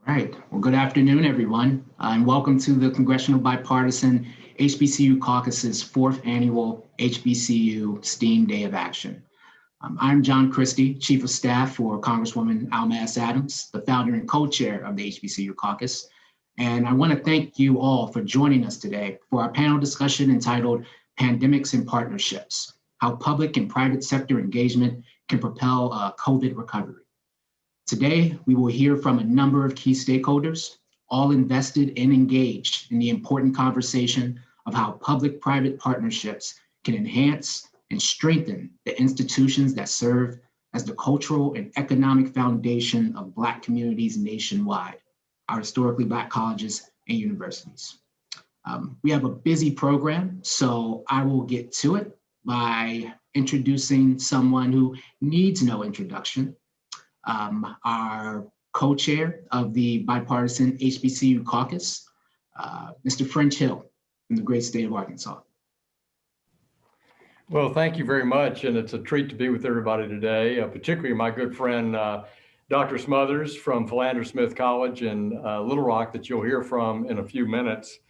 All right. Well, good afternoon, everyone, and welcome to the Congressional Bipartisan HBCU Caucus's 4th Annual HBCU STEAM Day of Action. I'm John Christie, Chief of Staff for Congresswoman Alma Adams, the founder and co-chair of the HBCU Caucus. And I want to thank you all for joining us today for our panel discussion entitled Pandemics and Partnerships, How Public and Private Sector Engagement Can Propel COVID Recovery. Today, we will hear from a number of key stakeholders, all invested and engaged in the important conversation of how public-private partnerships can enhance and strengthen the institutions that serve as the cultural and economic foundation of Black communities nationwide, our historically Black colleges and universities. We have a busy program, so I will get to it by introducing someone who needs no introduction. Our co-chair of the Bipartisan HBCU Caucus, Mr. French Hill from the great state of Arkansas. Well, thank you very much, and it's a treat to be with everybody today, particularly my good friend, Dr. Smothers from Philander Smith College in Little Rock that you'll hear from in a few minutes.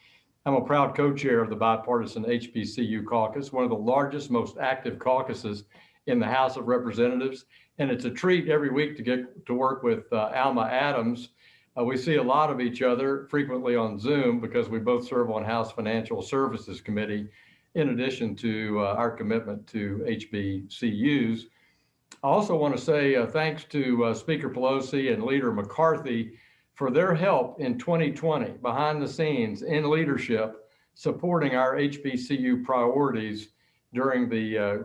I'm a proud co-chair of the Bipartisan HBCU Caucus, one of the largest, most active caucuses in the House of Representatives. And it's a treat every week to get to work with Alma Adams. We see a lot of each other frequently on Zoom because we both serve on House Financial Services Committee, in addition to our commitment to HBCUs. I also want to say thanks to Speaker Pelosi and Leader McCarthy for their help in 2020 behind the scenes in leadership, supporting our HBCU priorities during the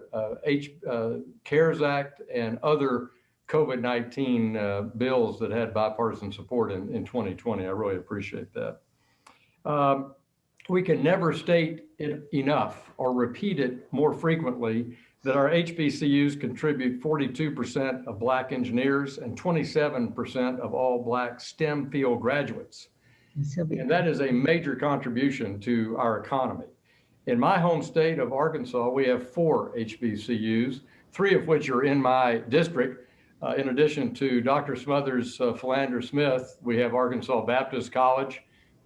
CARES Act and other COVID-19 bills that had bipartisan support in 2020. I really appreciate that. We can never state it enough or repeat it more frequently that our HBCUs contribute 42% of Black engineers and 27% of all Black STEM field graduates. And that is a major contribution to our economy. In my home state of Arkansas, we have 4 HBCUs, 3 of which are in my district. In addition to Dr. Smothers' Philander Smith, we have Arkansas Baptist College,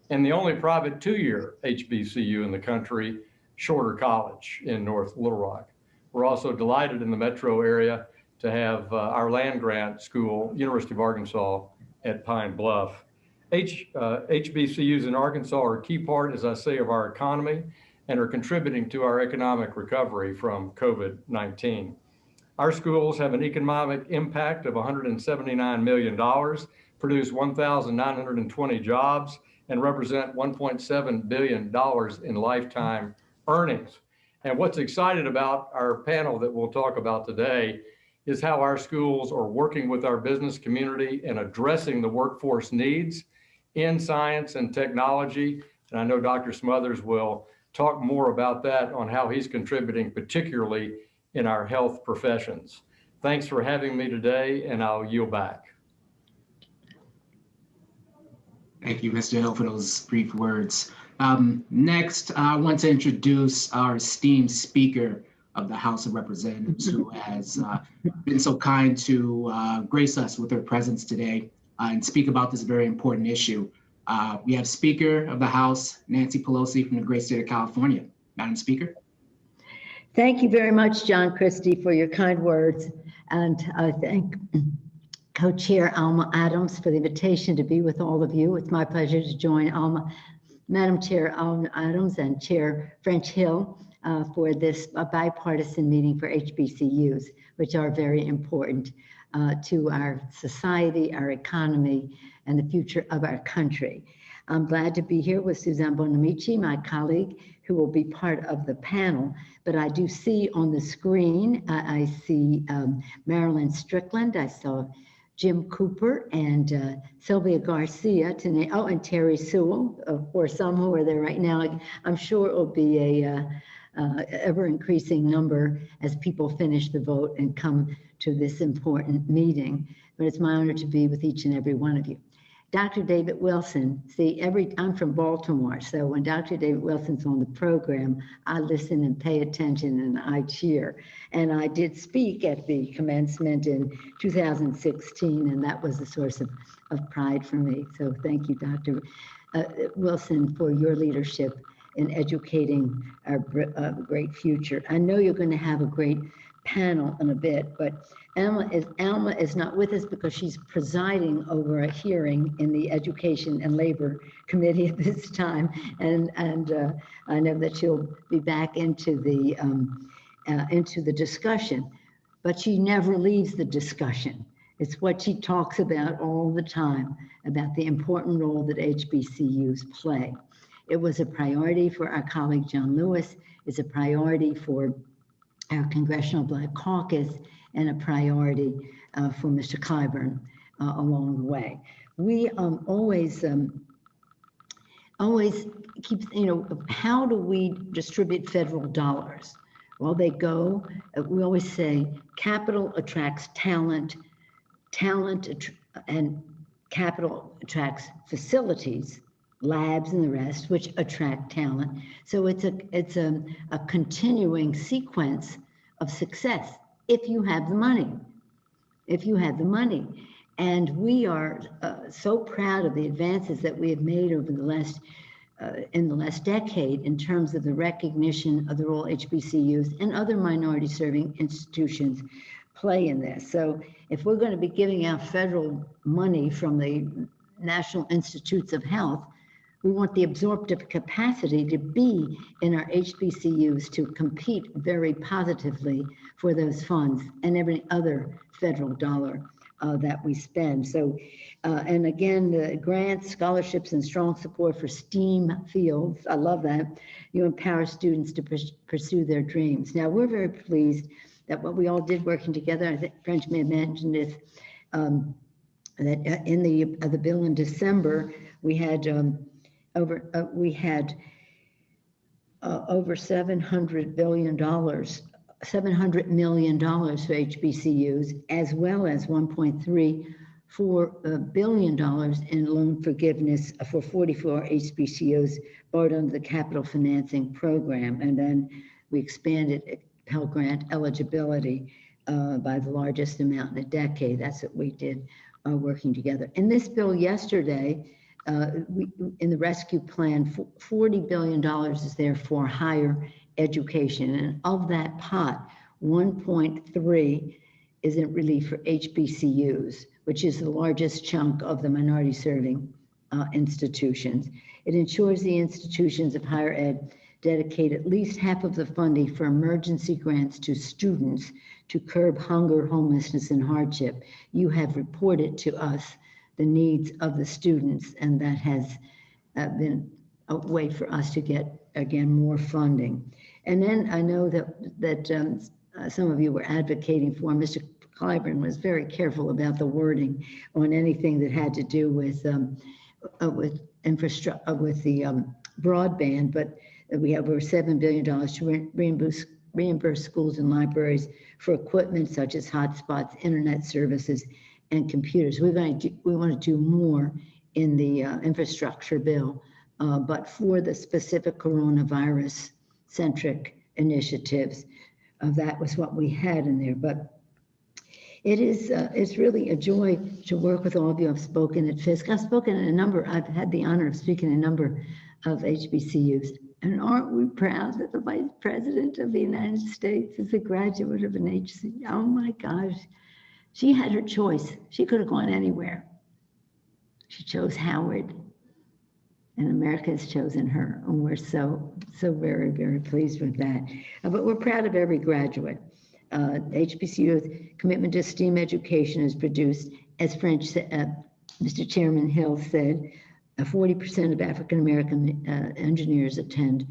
and the only private 2-year HBCU in the country, Shorter College in North Little Rock. We're also delighted in the metro area to have our land-grant school, University of Arkansas at Pine Bluff. HBCUs in Arkansas are a key part, as I say, of our economy and are contributing to our economic recovery from COVID-19. Our schools have an economic impact of $179 million, produce 1,920 jobs, and represent $1.7 billion in lifetime earnings. And what's exciting about our panel that we'll talk about today is how our schools are working with our business community and addressing the workforce needs in science and technology. And I know Dr. Smothers will talk more about that on how he's contributing, particularly in our health professions. Thanks for having me today, and I'll yield back. Thank you, Mr. Hill, for those brief words. Next, I want to introduce our esteemed Speaker of the House of Representatives, who has been so kind to grace us with her presence today and speak about this very important issue. We have Speaker of the House, Nancy Pelosi from the great state of California. Madam Speaker. Thank you very much, John Christie, for your kind words. And I thank Co-Chair Alma Adams for the invitation to be with all of you. It's my pleasure to join Madam Chair Alma Adams and Chair French Hill for this bipartisan meeting for HBCUs, which are very important to our society, our economy, and the future of our country. I'm glad to be here with Suzanne Bonamici, my colleague, who will be part of the panel. But I do see on the screen, I see Marilyn Strickland, I saw Jim Cooper and Sylvia Garcia, and Terry Sewell, for some who are there right now. I'm sure it will be a ever-increasing number as people finish the vote and come to this important meeting. But it's my honor to be with each and every one of you. Dr. David Wilson, see, I'm from Baltimore, so when Dr. David Wilson's on the program, I listen and pay attention and I cheer. And I did speak at the commencement in 2016, and that was a source of pride for me. So thank you, Dr. Wilson, for your leadership in educating our great future. I know you're going to have a great panel in a bit, but Alma is not with us because she's presiding over a hearing in the Education and Labor Committee at this time, and I know that she'll be back into the discussion, but she never leaves the discussion. It's what she talks about all the time, about the important role that HBCUs play. It was a priority for our colleague John Lewis. It's a priority for our Congressional Black Caucus, and a priority for Mr. Clyburn along the way. We always keep, how do we distribute federal dollars? Well, they go, we always say, capital attracts talent, and capital attracts facilities, labs and the rest, which attract talent. So it's a continuing sequence of success if you have the money. And we are so proud of the advances that we have made over the last in the last decade in terms of the recognition of the role HBCUs and other minority serving institutions play in this. So if we're going to be giving out federal money from the National Institutes of Health, we want the absorptive capacity to be in our HBCUs to compete very positively for those funds and every other federal dollar that we spend. So, and again, the grants, scholarships, and strong support for STEAM fields, I love that. You empower students to pursue their dreams. Now, we're very pleased that what we all did working together, I think French may have mentioned this, that in the bill in December, we had over $700 million for HBCUs, as well as $1.34 billion in loan forgiveness for 44 HBCUs borrowed under the Capital Financing Program. And then we expanded Pell Grant eligibility by the largest amount in a decade. That's what we did working together. In this bill yesterday, in the rescue plan, $40 billion is there for higher education. And of that pot, 1.3 is in relief for HBCUs, which is the largest chunk of the minority serving institutions. It ensures the institutions of higher ed dedicate at least half of the funding for emergency grants to students to curb hunger, homelessness, and hardship. You have reported to us the needs of the students, and that has been a way for us to get, again, more funding. And then I know that some of you were advocating for, Mr. Clyburn was very careful about the wording on anything that had to do with infrastructure, with the broadband, but we have over $7 billion to reimburse schools and libraries for equipment such as hotspots, internet services, and computers. We want to do more in the infrastructure bill, but for the specific coronavirus-centric initiatives, that was what we had in there. But it's really a joy to work with all of you. I've spoken at FISC. I've had the honor of speaking at a number of HBCUs. And aren't we proud that the Vice President of the United States is a graduate of an HBCU? Oh my gosh. She had her choice. She could have gone anywhere. She chose Howard, and America has chosen her. And we're so very, very pleased with that. But we're proud of every graduate. HBCU's commitment to STEAM education has produced, as Mr. Chairman Hill said, 40% of African-American engineers attend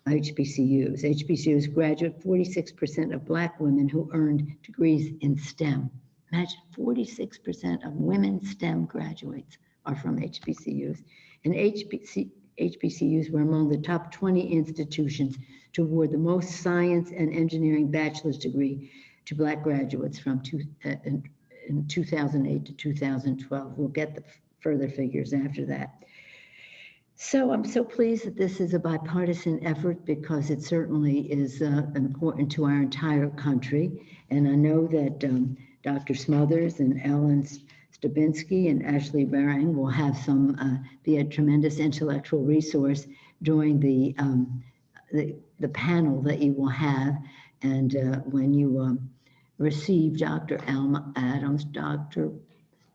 HBCUs. HBCUs graduate 46% of Black women who earned degrees in STEM. Imagine 46% of women STEM graduates are from HBCUs. And HBCUs were among the top 20 institutions to award the most science and engineering bachelor's degree to Black graduates from in 2008 to 2012. We'll get the further figures after that. So I'm so pleased that this is a bipartisan effort because it certainly is important to our entire country. And I know that Dr. Smothers and Ellen Stabinsky and Ashley Barang will have be a tremendous intellectual resource during the panel that you will have. And when you receive Dr. Alma Adams, Dr.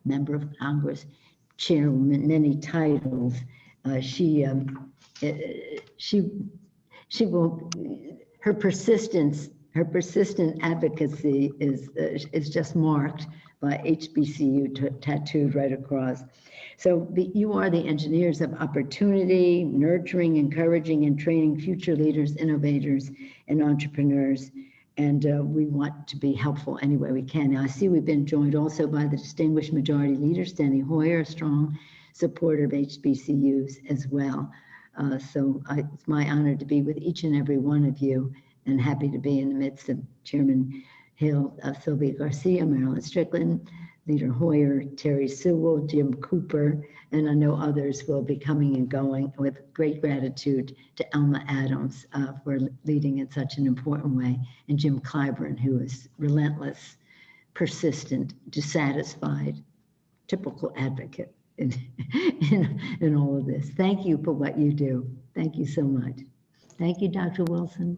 Member of Congress, Chairwoman, many titles, she will, her persistent advocacy is just marked by HBCU tattooed right across. So you are the engineers of opportunity, nurturing, encouraging, and training future leaders, innovators, and entrepreneurs. And we want to be helpful any way we can. Now, I see we've been joined also by the distinguished majority leader, Steny Hoyer, a strong supporter of HBCUs as well. So it's my honor to be with each and every one of you, and happy to be in the midst of Chairman Hill, Sylvia Garcia, Marilyn Strickland, Leader Hoyer, Terry Sewell, Jim Cooper, and I know others will be coming and going, with great gratitude to Alma Adams for leading in such an important way, and Jim Clyburn, who is relentless, persistent, dissatisfied, typical advocate in all of this. Thank you for what you do. Thank you so much. Thank you, Dr. Wilson.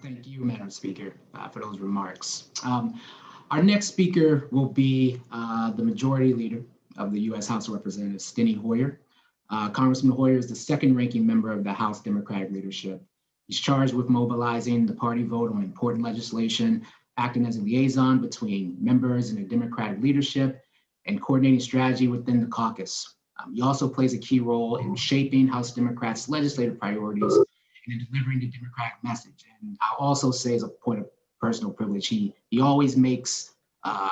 Thank you, Madam Speaker, for those remarks. Our next speaker will be the Majority Leader of the U.S. House of Representatives, Steny Hoyer. Congressman Hoyer is the second ranking member of the House Democratic leadership. He's charged with mobilizing the party vote on important legislation, acting as a liaison between members and the Democratic leadership, and coordinating strategy within the caucus. He also plays a key role in shaping House Democrats' legislative priorities and in delivering the Democratic message. And I'll also say, as a point of personal privilege, he always makes a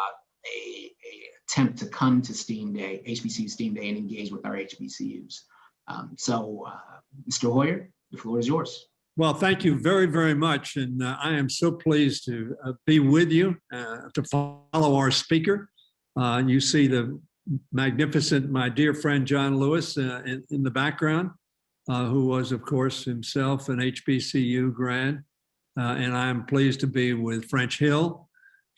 attempt to come to STEAM Day, HBCU STEAM Day, and engage with our HBCUs. Mr. Hoyer, the floor is yours. Well, thank you very, very much. And I am so pleased to be with you, to follow our speaker. You see the magnificent, my dear friend, John Lewis in the background, who was, of course, himself an HBCU grad. And I'm pleased to be with French Hill,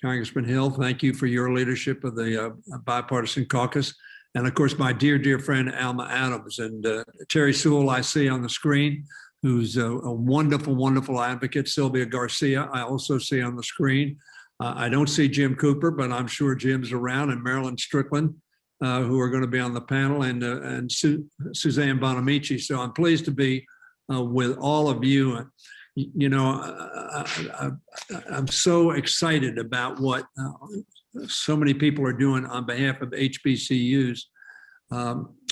Congressman Hill. Thank you for your leadership of the Bipartisan Caucus. And of course, my dear, dear friend, Alma Adams, and Terry Sewell, I see on the screen, who's a wonderful, wonderful advocate. Sylvia Garcia, I also see on the screen. I don't see Jim Cooper, but I'm sure Jim's around, and Marilyn Strickland, who are going to be on the panel, and Suzanne Bonamici. So I'm pleased to be with all of you. You know, I'm so excited about what so many people are doing on behalf of HBCUs.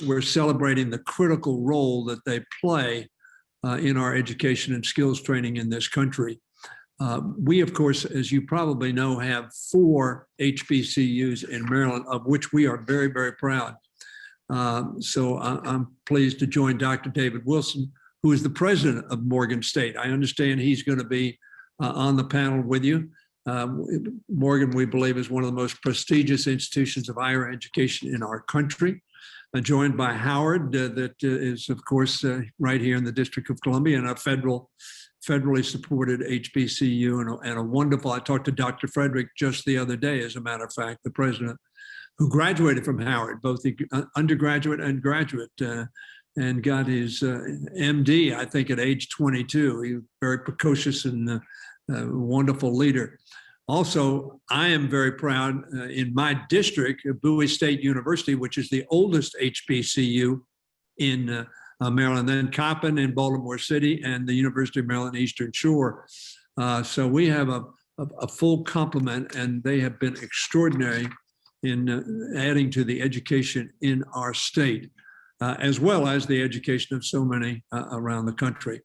We're celebrating the critical role that they play in our education and skills training in this country. We, of course, as you probably know, have 4 HBCUs in Maryland, of which we are very, very proud. So I'm pleased to join Dr. David Wilson, who is the president of Morgan State. I understand he's going to be on the panel with you. Morgan, we believe, is one of the most prestigious institutions of higher education in our country, joined by Howard, that is, of course, right here in the District of Columbia, and a federally supported HBCU, and a wonderful, I talked to Dr. Frederick just the other day, as a matter of fact, the president, who graduated from Howard, both the undergraduate and graduate, and got his MD, I think, at age 22. He was very precocious and a wonderful leader. Also, I am very proud in my district, Bowie State University, which is the oldest HBCU in Maryland, then Coppin in Baltimore City, and the University of Maryland Eastern Shore. So we have a full complement, and they have been extraordinary in adding to the education in our state, as well as the education of so many around the country.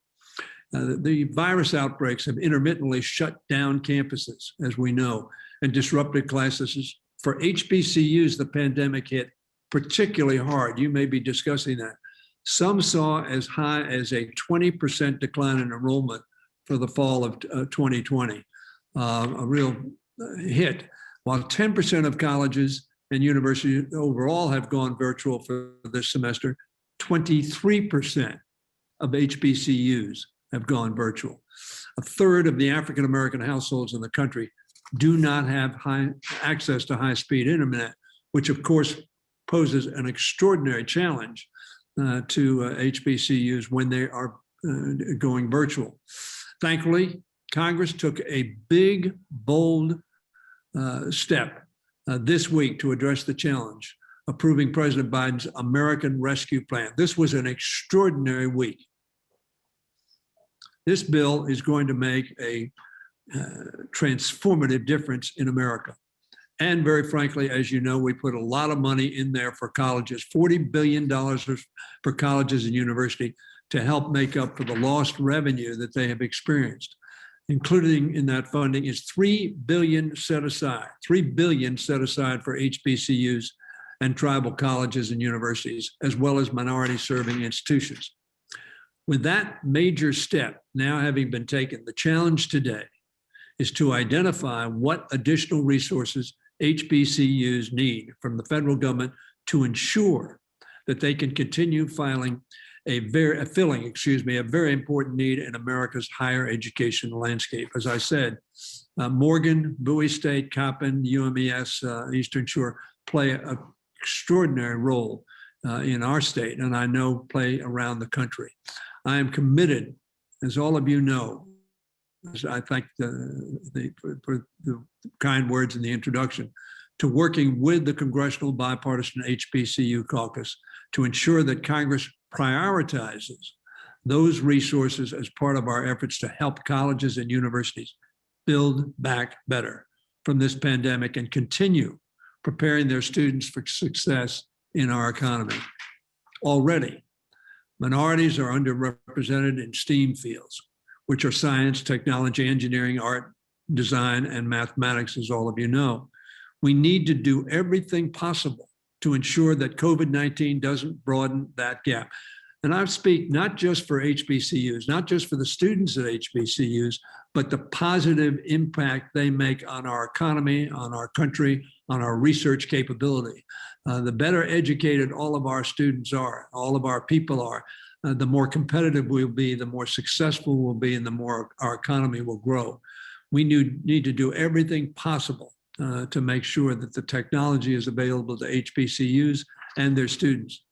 The virus outbreaks have intermittently shut down campuses, as we know, and disrupted classes. For HBCUs, the pandemic hit particularly hard. You may be discussing that. Some saw as high as a 20% decline in enrollment for the fall of 2020, a real hit, while 10% of colleges and universities overall have gone virtual for this semester. 23% of HBCUs have gone virtual. A third of the African American households in the country do not have access to high-speed internet, which of course poses an extraordinary challenge to HBCUs when they are going virtual. Thankfully, Congress took a big, bold step this week to address the challenge, approving President Biden's American Rescue Plan. This was an extraordinary week. This bill is going to make a transformative difference in America. And very frankly, as you know, we put a lot of money in there for colleges, $40 billion for colleges and universities to help make up for the lost revenue that they have experienced. Including in that funding is $3 billion set aside for HBCUs and tribal colleges and universities, as well as minority serving institutions. With that major step now having been taken, the challenge today is to identify what additional resources HBCUs need from the federal government to ensure that they can continue filling a very important need in America's higher education landscape. As I said, Morgan, Bowie State, Coppin, UMES, Eastern Shore play an extraordinary role in our state, and I know play around the country. I am committed, as all of you know, as I thank for the kind words in the introduction, to working with the Congressional Bipartisan HBCU Caucus to ensure that Congress prioritizes those resources as part of our efforts to help colleges and universities build back better from this pandemic and continue preparing their students for success in our economy. Already, minorities are underrepresented in STEAM fields, which are science, technology, engineering, art, design, and mathematics, as all of you know. We need to do everything possible to ensure that COVID-19 doesn't broaden that gap. And I speak not just for HBCUs, not just for the students at HBCUs, but the positive impact they make on our economy, on our country, on our research capability. The better educated all of our students are, all of our people are, the more competitive we'll be, the more successful we'll be, and the more our economy will grow. We need to do everything possible to make sure that the technology is available to HBCUs and their students.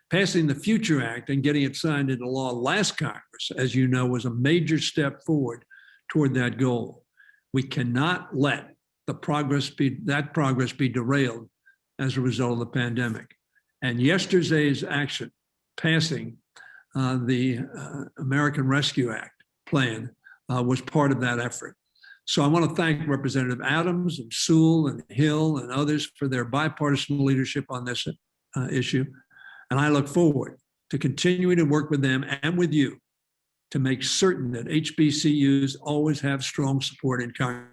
Passing the Future Act and getting it signed into law last Congress, as you know, was a major step forward toward that goal. We cannot let that progress be derailed as a result of the pandemic. And yesterday's action, passing the American Rescue Act plan, was part of that effort. So I want to thank Representative Adams and Sewell and Hill and others for their bipartisan leadership on this issue. And I look forward to continuing to work with them and with you to make certain that HBCUs always have strong support in Congress.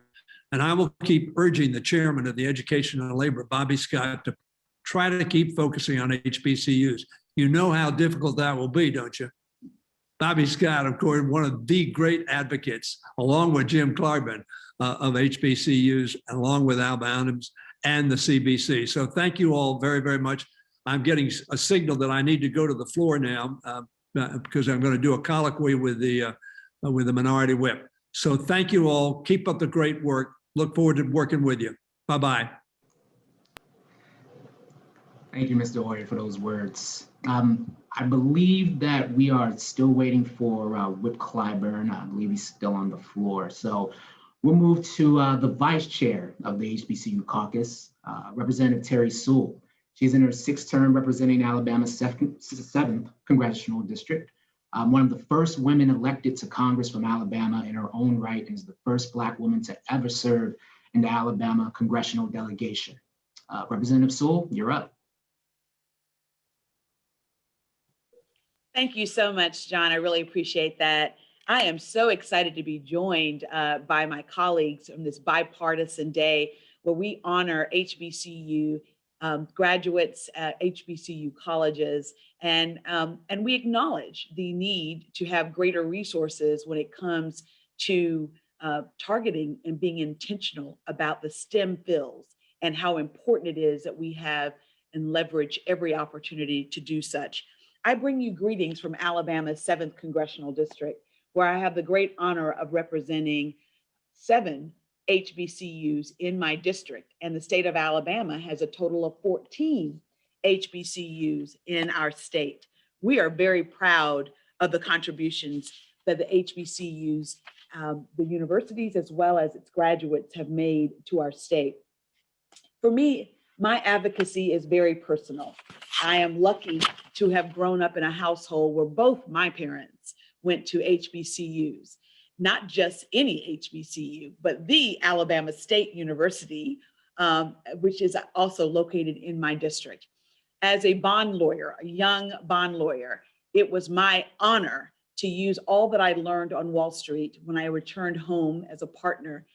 And I will keep urging the chairman of the Education and Labor, Bobby Scott, to try to keep focusing on HBCUs. You know how difficult that will be, don't you? Bobby Scott, of course, one of the great advocates, along with Jim Clarkman, of HBCUs, along with Alma Adams and the CBC. So thank you all very, very much. I'm getting a signal that I need to go to the floor now because I'm going to do a colloquy with the minority whip. So thank you all. Keep up the great work. Look forward to working with you. Bye-bye. Thank you, Mr. Hoyer, for those words. I believe that we are still waiting for Whip Clyburn. I believe he's still on the floor. So we'll move to the vice chair of the HBCU caucus, Representative Terry Sewell. She's in her 6th term representing Alabama's 7th Congressional District. One of the first women elected to Congress from Alabama in her own right, and is the first Black woman to ever serve in the Alabama Congressional delegation. Representative Sewell, you're up. Thank you so much, John. I really appreciate that. I am so excited to be joined by my colleagues on this bipartisan day where we honor HBCU graduates at HBCU colleges, and we acknowledge the need to have greater resources when it comes to targeting and being intentional about the STEM fields and how important it is that we have and leverage every opportunity to do such. I bring you greetings from Alabama's 7th Congressional District, where I have the great honor of representing 7 HBCUs in my district. And the state of Alabama has a total of 14 HBCUs in our state. We are very proud of the contributions that the HBCUs, the universities, as well as its graduates have made to our state. For me, my advocacy is very personal. I am lucky to have grown up in a household where both my parents went to HBCUs, not just any HBCU, but the Alabama State University, which is also located in my district. As a bond lawyer, a young bond lawyer, it was my honor to use all that I learned on Wall Street when I returned home as a partner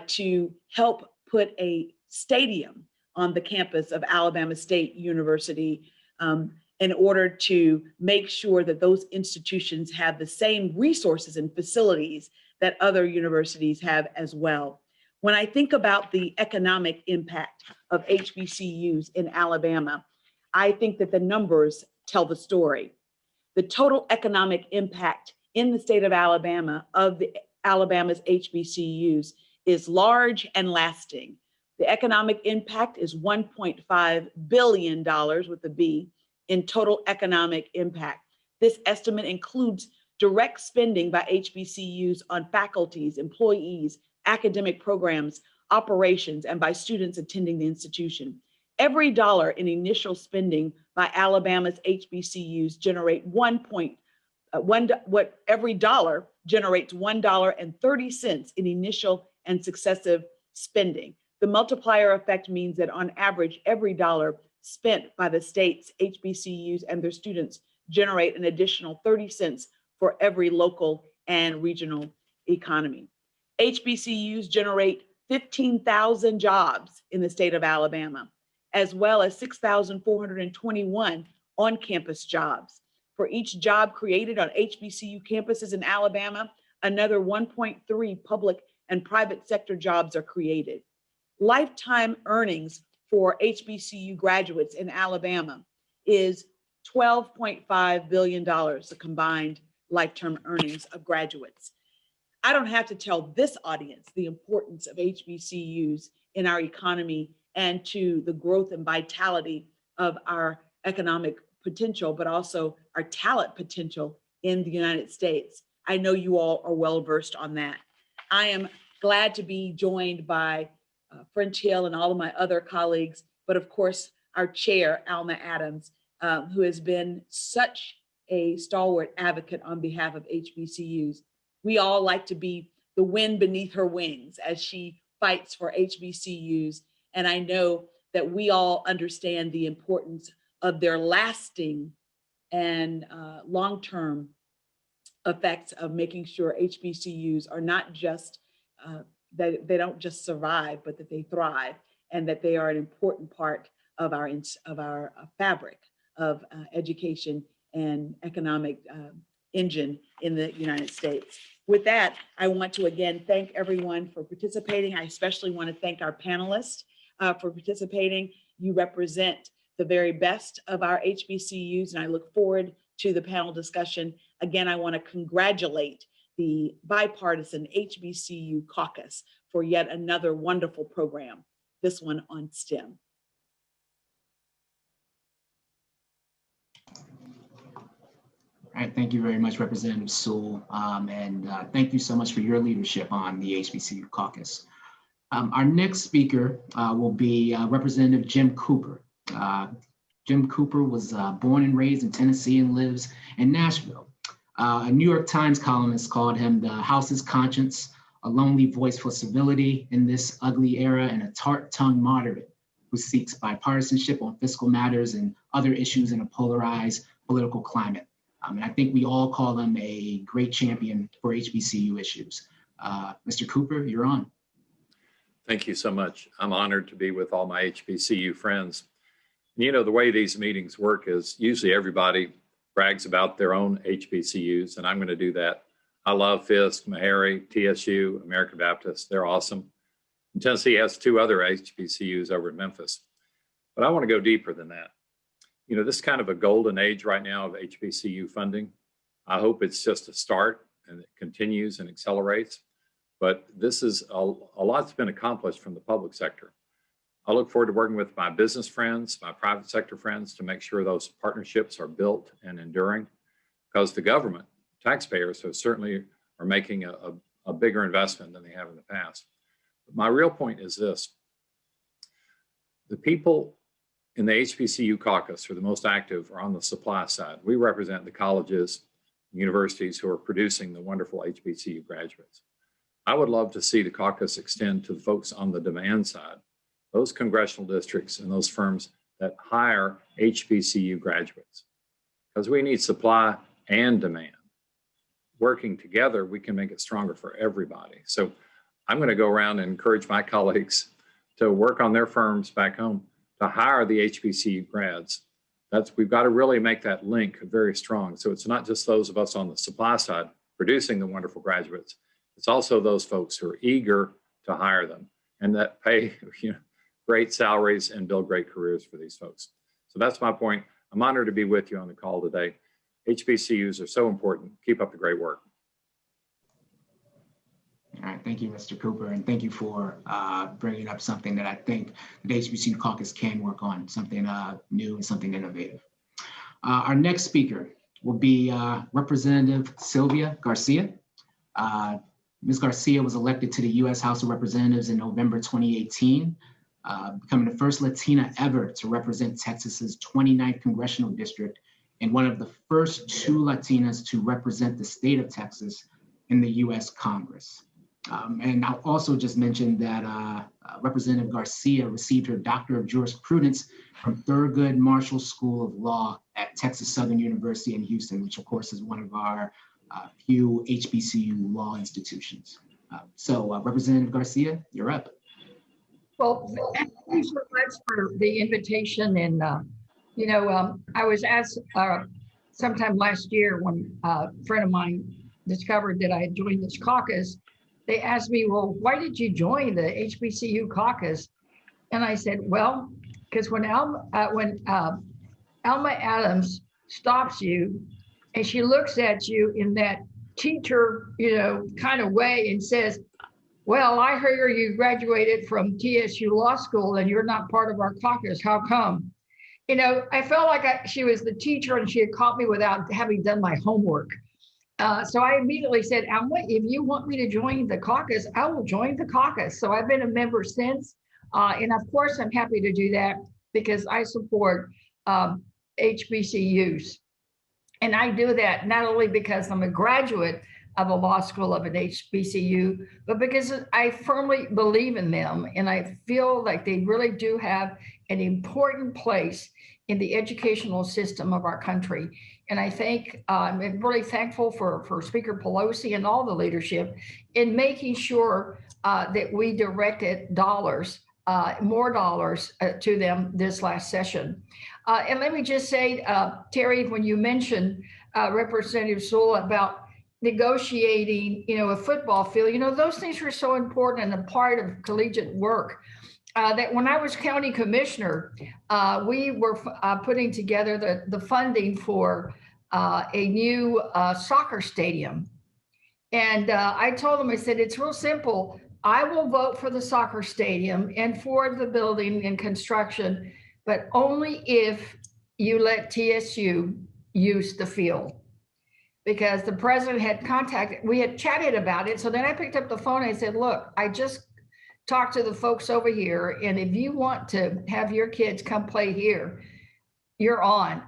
to help put a stadium on the campus of Alabama State University in order to make sure that those institutions have the same resources and facilities that other universities have as well. When I think about the economic impact of HBCUs in Alabama, I think that the numbers tell the story. The total economic impact in the state of Alabama of the Alabama's HBCUs is large and lasting. The economic impact is $1.5 billion with a B in total economic impact. This estimate includes direct spending by HBCUs on faculties, employees, academic programs, operations, and by students attending the institution. Every dollar in initial spending by Alabama's HBCUs every dollar generates $1.30 in initial and successive spending. The multiplier effect means that on average, every dollar spent by the state's HBCUs and their students generate an additional 30 cents for every local and regional economy. HBCUs generate 15,000 jobs in the state of Alabama, as well as 6,421 on-campus jobs. For each job created on HBCU campuses in Alabama, another 1.3 public and private sector jobs are created. Lifetime earnings for HBCU graduates in Alabama is $12.5 billion, the combined lifetime earnings of graduates. I don't have to tell this audience the importance of HBCUs in our economy and to the growth and vitality of our economic potential, but also our talent potential in the United States. I know you all are well versed on that. I am glad to be joined by French Hill and all of my other colleagues, but of course, our chair, Alma Adams, who has been such a stalwart advocate on behalf of HBCUs. We all like to be the wind beneath her wings as she fights for HBCUs. And I know that we all understand the importance of their lasting and long-term effects of making sure HBCUs are not just that they don't just survive, but that they thrive, and that they are an important part of our fabric of education and economic engine in the United States. With that, I want to again thank everyone for participating. I especially want to thank our panelists for participating. You represent the very best of our HBCUs, and I look forward to the panel discussion. Again, I want to congratulate the Bipartisan HBCU Caucus for yet another wonderful program, this one on STEM. All right, thank you very much, Representative Sewell, and thank you so much for your leadership on the HBCU Caucus. Our next speaker will be Representative Jim Cooper. Jim Cooper was born and raised in Tennessee and lives in Nashville. A New York Times columnist called him the House's conscience, a lonely voice for civility in this ugly era, and a tart-tongued moderate who seeks bipartisanship on fiscal matters and other issues in a polarized political climate. And I think we all call him a great champion for HBCU issues. Mr. Cooper, you're on. Thank you so much. I'm honored to be with all my HBCU friends. You know, the way these meetings work is usually everybody brags about their own HBCUs, and I'm going to do that. I love Fisk, Meharry, TSU, American Baptist. They're awesome. And Tennessee has 2 other HBCUs over in Memphis. But I want to go deeper than that. You know, this is kind of a golden age right now of HBCU funding. I hope it's just a start and it continues and accelerates. But this is a lot's been accomplished from the public sector. I look forward to working with my business friends, my private sector friends, to make sure those partnerships are built and enduring, because the government, taxpayers, certainly are making a bigger investment than they have in the past. But my real point is this. The people in the HBCU caucus who are the most active are on the supply side. We represent the colleges, universities who are producing the wonderful HBCU graduates. I would love to see the caucus extend to the folks on the demand side, those congressional districts and those firms that hire HBCU graduates, because we need supply and demand. Working together, we can make it stronger for everybody. So I'm going to go around and encourage my colleagues to work on their firms back home to hire the HBCU grads. We've got to really make that link very strong. So it's not just those of us on the supply side producing the wonderful graduates. It's also those folks who are eager to hire them and that pay great salaries and build great careers for these folks. So that's my point. I'm honored to be with you on the call today. HBCUs are so important. Keep up the great work. All right, thank you, Mr. Cooper, and thank you for bringing up something that I think the HBCU caucus can work on, something new and something innovative. Our next speaker will be Representative Sylvia Garcia. Ms. Garcia was elected to the U.S. House of Representatives in November 2018, becoming the first Latina ever to represent Texas's 29th Congressional District and one of the first 2 Latinas to represent the state of Texas in the U.S. Congress. And I'll also just mention that Representative Garcia received her Doctor of Jurisprudence from Thurgood Marshall School of Law at Texas Southern University in Houston, which of course is one of our few HBCU law institutions. So Representative Garcia, you're up. Well, thank you so much for the invitation. And, I was asked sometime last year when a friend of mine discovered that I had joined this caucus, they asked me, well, why did you join the HBCU caucus? And I said, well, because when Alma Adams stops you and she looks at you in that teacher, kind of way and says, well, I hear you graduated from TSU Law School and you're not part of our caucus. How come? I felt like she was the teacher and she had caught me without having done my homework. So I immediately said, Alma, if you want me to join the caucus, I will join the caucus. So I've been a member since. And of course, I'm happy to do that because I support HBCUs. And I do that not only because I'm a graduate of a law school of an HBCU, but because I firmly believe in them. And I feel like they really do have an important place in the educational system of our country. And I think I'm really thankful for Speaker Pelosi and all the leadership in making sure that we directed more dollars to them this last session. And let me just say, Terry, when you mentioned Representative Sewell about negotiating, a football field, those things were so important and a part of collegiate work. That when I was county commissioner, we were putting together the funding for a new soccer stadium. And I told them, I said, it's real simple. I will vote for the soccer stadium and for the building and construction, but only if you let TSU use the field. Because the president had we had chatted about it. So then I picked up the phone and I said, look, I just talk to the folks over here. And if you want to have your kids come play here, you're on.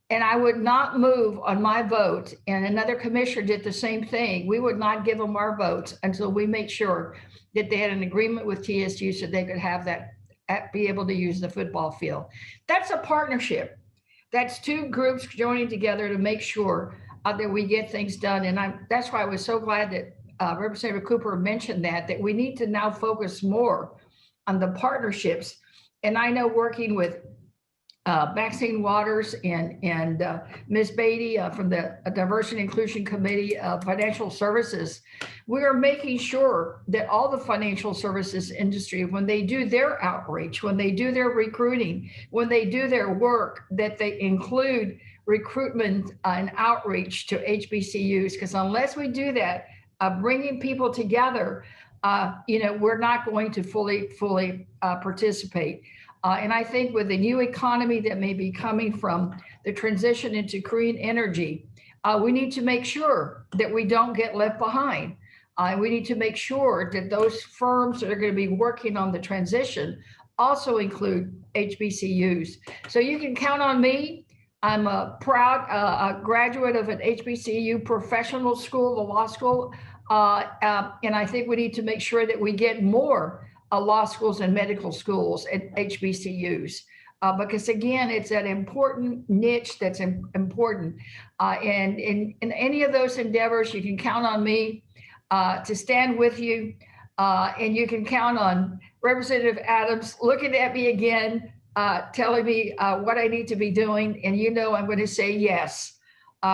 And I would not move on my vote. And another commissioner did the same thing. We would not give them our votes until we made sure that they had an agreement with TSU so they could have that, be able to use the football field. That's a partnership. That's 2 groups joining together to make sure that we get things done. And that's why I was so glad that Representative Cooper mentioned that we need to now focus more on the partnerships. And I know working with Maxine Waters and Ms. Beatty from the Diversity and Inclusion Committee of Financial Services, we are making sure that all the financial services industry, when they do their outreach, when they do their recruiting, when they do their work, that they include recruitment and outreach to HBCUs, because unless we do that, bringing people together, we're not going to fully participate. And I think with the new economy that may be coming from the transition into green energy, we need to make sure that we don't get left behind. We need to make sure that those firms that are going to be working on the transition also include HBCUs. So you can count on me. I'm a proud graduate of an HBCU professional school, the law school. And I think we need to make sure that we get more law schools and medical schools at HBCUs. Because again, it's an important niche that's important. And in any of those endeavors, you can count on me to stand with you. And you can count on Representative Adams looking at me again, telling me what I need to be doing. And I'm going to say yes.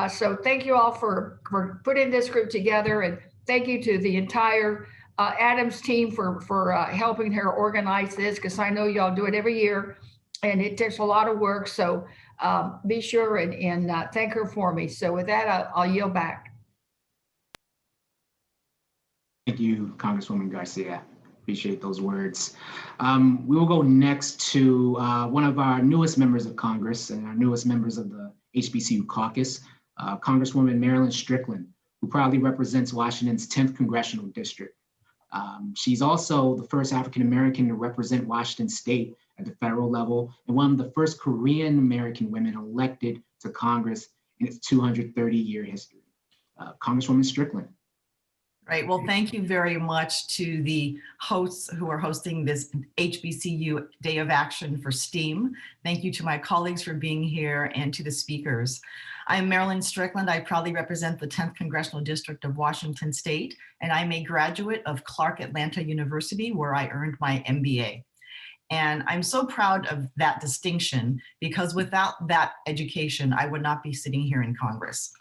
So thank you all for putting this group together. And thank you to the entire Adams team for helping her organize this, because I know y'all do it every year and it takes a lot of work. So be sure and thank her for me. So with that, I'll yield back. Thank you, Congresswoman Garcia. Appreciate those words. We will go next to one of our newest members of Congress and our newest members of the HBCU Caucus, Congresswoman Marilyn Strickland, who proudly represents Washington's 10th Congressional District. She's also the first African-American to represent Washington State at the federal level and one of the first Korean-American women elected to Congress in its 230-year history. Congresswoman Strickland. Right. Well, thank you very much to the hosts who are hosting this HBCU Day of Action for STEAM. Thank you to my colleagues for being here and to the speakers. I'm Marilyn Strickland. I proudly represent the 10th Congressional District of Washington State, and I'm a graduate of Clark Atlanta University, where I earned my MBA. And I'm so proud of that distinction because without that education, I would not be sitting here in Congress.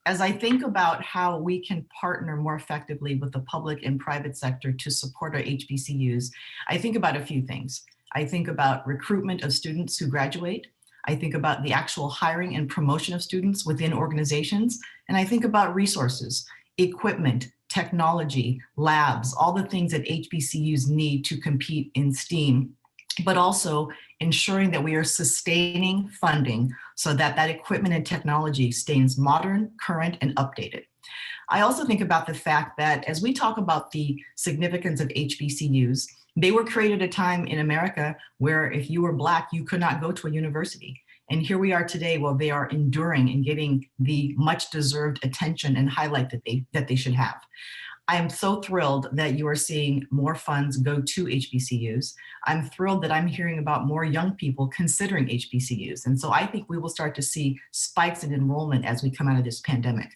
As I think about how we can partner more effectively with the public and private sector to support our HBCUs, I think about a few things. I think about recruitment of students who graduate. I think about the actual hiring and promotion of students within organizations. And I think about resources, equipment, technology, labs, all the things that HBCUs need to compete in STEAM, but also ensuring that we are sustaining funding so that that equipment and technology stays modern, current, and updated. I also think about the fact that as we talk about the significance of HBCUs, they were created at a time in America where if you were Black, you could not go to a university. And here we are today while they are enduring and getting the much deserved attention and highlight that they should have. I am so thrilled that you are seeing more funds go to HBCUs. I'm thrilled that I'm hearing about more young people considering HBCUs. And so I think we will start to see spikes in enrollment as we come out of this pandemic.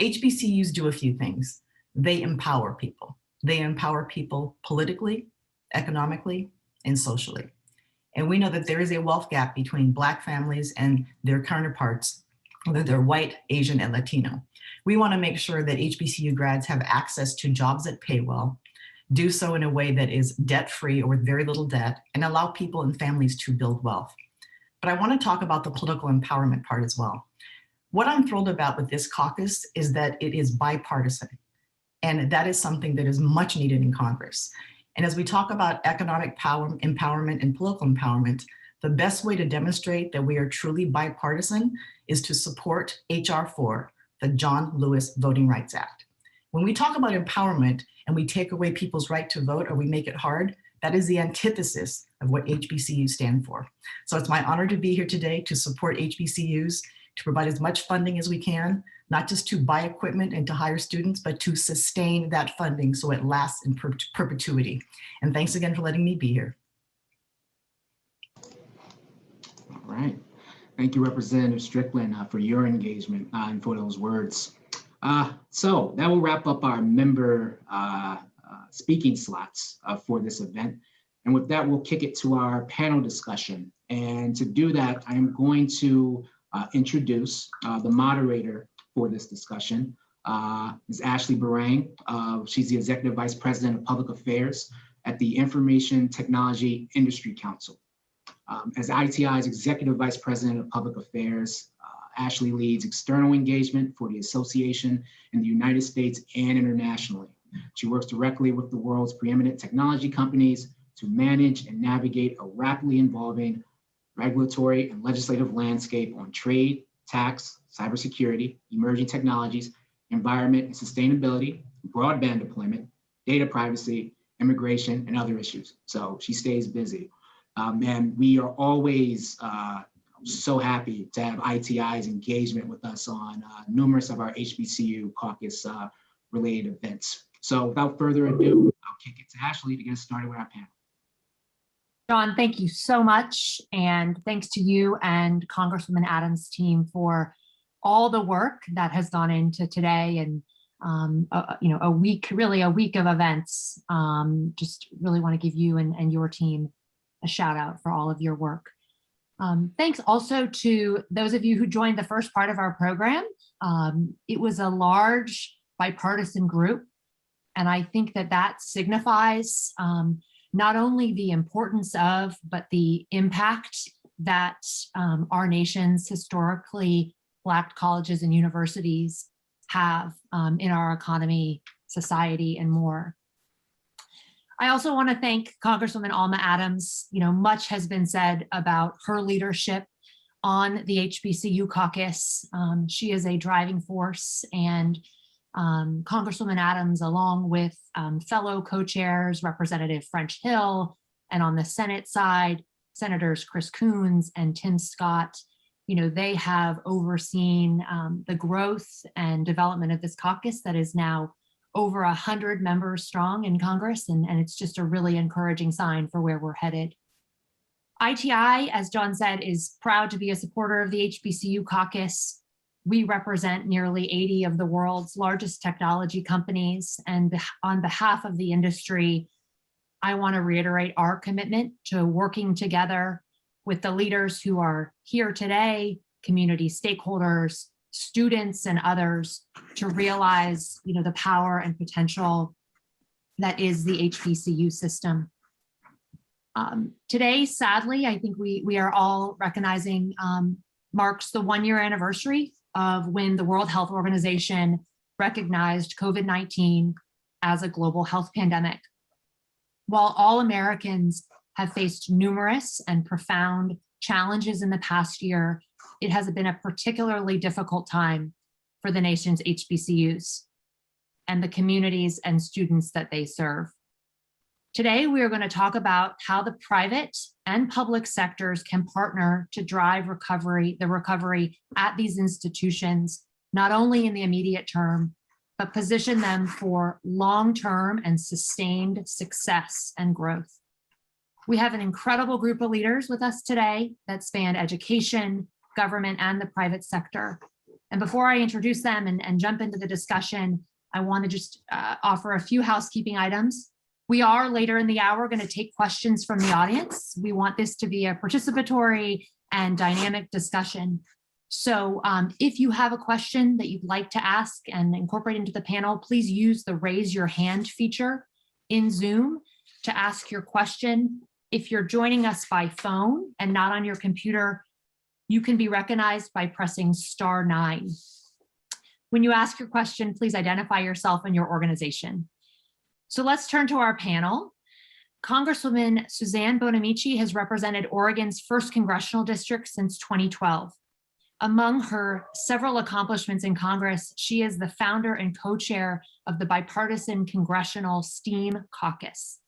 HBCUs do a few things. They empower people. They empower people politically, economically, and socially. And we know that there is a wealth gap between Black families and their counterparts, whether they're white, Asian, and Latino. We want to make sure that HBCU grads have access to jobs that pay well, do so in a way that is debt-free or with very little debt, and allow people and families to build wealth. But I want to talk about the political empowerment part as well. What I'm thrilled about with this caucus is that it is bipartisan, and that is something that is much needed in Congress. And as we talk about economic power, empowerment, and political empowerment, the best way to demonstrate that we are truly bipartisan is to support H.R. 4, the John Lewis Voting Rights Act. When we talk about empowerment and we take away people's right to vote or we make it hard, that is the antithesis of what HBCUs stand for. So it's my honor to be here today to support HBCUs, to provide as much funding as we can, not just to buy equipment and to hire students, but to sustain that funding so it lasts in perpetuity. And thanks again for letting me be here. All right. Thank you, Representative Strickland, for your engagement and for those words. So that will wrap up our member speaking slots for this event. And with that, we'll kick it to our panel discussion. And to do that, I am going to introduce the moderator for this discussion, Ms. Ashley Barang. She's the Executive Vice President of Public Affairs at the Information Technology Industry Council. As ITI's Executive Vice President of Public Affairs, Ashley leads external engagement for the association in the United States and internationally. She works directly with the world's preeminent technology companies to manage and navigate a rapidly evolving regulatory and legislative landscape on trade, tax, cybersecurity, emerging technologies, environment and sustainability, broadband deployment, data privacy, immigration, and other issues. So she stays busy. And we are always so happy to have ITI's engagement with us on numerous of our HBCU caucus related events. So without further ado, I'll kick it to Ashley to get us started with our panel. John, thank you so much. And thanks to you and Congresswoman Adams' team for all the work that has gone into today and a week of events. Just really want to give you and your team a shout out for all of your work. Thanks also to those of you who joined the first part of our program. It was a large bipartisan group, and I think that signifies not only the importance of, but the impact that our nation's historically Black colleges and universities have in our economy, society, and more. I also want to thank Congresswoman Alma Adams. Much has been said about her leadership on the HBCU caucus. She is a driving force, and Congresswoman Adams, along with fellow co-chairs, Representative French Hill, and on the Senate side, Senators Chris Coons and Tim Scott, they have overseen the growth and development of this caucus that is now over 100 members strong in Congress, and it's just a really encouraging sign for where we're headed. ITI, as John said, is proud to be a supporter of the HBCU caucus. We represent nearly 80 of the world's largest technology companies, and on behalf of the industry, I want to reiterate our commitment to working together with the leaders who are here today, community stakeholders, students, and others to realize the power and potential that is the HBCU system. Today, sadly, I think we are all recognizing marks the 1-year anniversary of when the World Health Organization recognized COVID-19 as a global health pandemic. While all Americans have faced numerous and profound challenges in the past year, it has been a particularly difficult time for the nation's HBCUs and the communities and students that they serve. Today, we are going to talk about how the private and public sectors can partner to drive the recovery at these institutions, not only in the immediate term, but position them for long-term and sustained success and growth. We have an incredible group of leaders with us today that span education, government, and the private sector. And before I introduce them and jump into the discussion, I want to just offer a few housekeeping items. We are later in the hour going to take questions from the audience. We want this to be a participatory and dynamic discussion. So if you have a question that you'd like to ask and incorporate into the panel, please use the raise your hand feature in Zoom to ask your question. If you're joining us by phone and not on your computer, you can be recognized by pressing *9. When you ask your question, please identify yourself and your organization. So let's turn to our panel. Congresswoman Suzanne Bonamici has represented Oregon's 1st Congressional District since 2012. Among her several accomplishments in Congress, she is the founder and co-chair of the Bipartisan Congressional STEAM Caucus.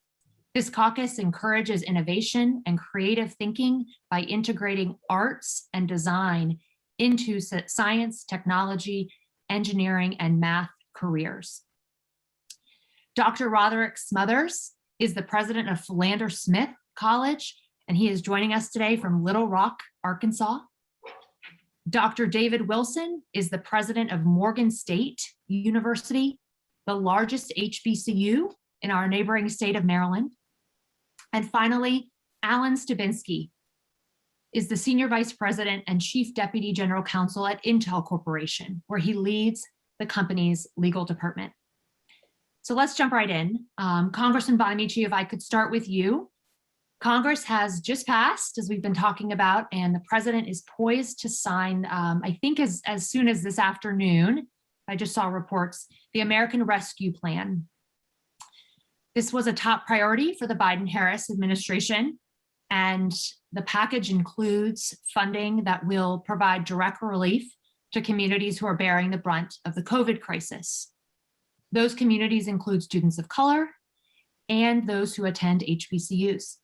This caucus encourages innovation and creative thinking by integrating arts and design into science, technology, engineering, and math careers. Dr. Roderick Smothers is the president of Philander Smith College, and he is joining us today from Little Rock, Arkansas. Dr. David Wilson is the president of Morgan State University, the largest HBCU in our neighboring state of Maryland. And finally, Alan Stabinsky is the Senior Vice President and Chief Deputy General Counsel at Intel Corporation, where he leads the company's legal department. So let's jump right in. Congressman Bonamici, if I could start with you. Congress has just passed, as we've been talking about, and the president is poised to sign, I think as soon as this afternoon, I just saw reports, the American Rescue Plan. This was a top priority for the Biden-Harris administration, and the package includes funding that will provide direct relief to communities who are bearing the brunt of the COVID crisis. Those communities include students of color and those who attend HBCUs.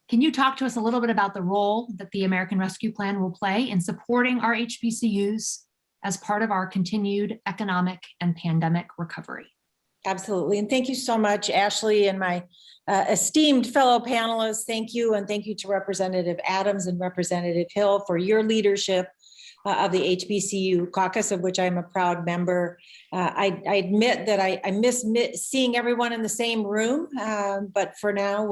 Can you talk to us a little bit about the role that the American Rescue Plan will play in supporting our HBCUs as part of our continued economic and pandemic recovery? Absolutely. And thank you so much, Ashley, and my esteemed fellow panelists. Thank you. And thank you to Representative Adams and Representative Hill for your leadership of the HBCU caucus, of which I'm a proud member. I admit that I miss seeing everyone in the same room, but for now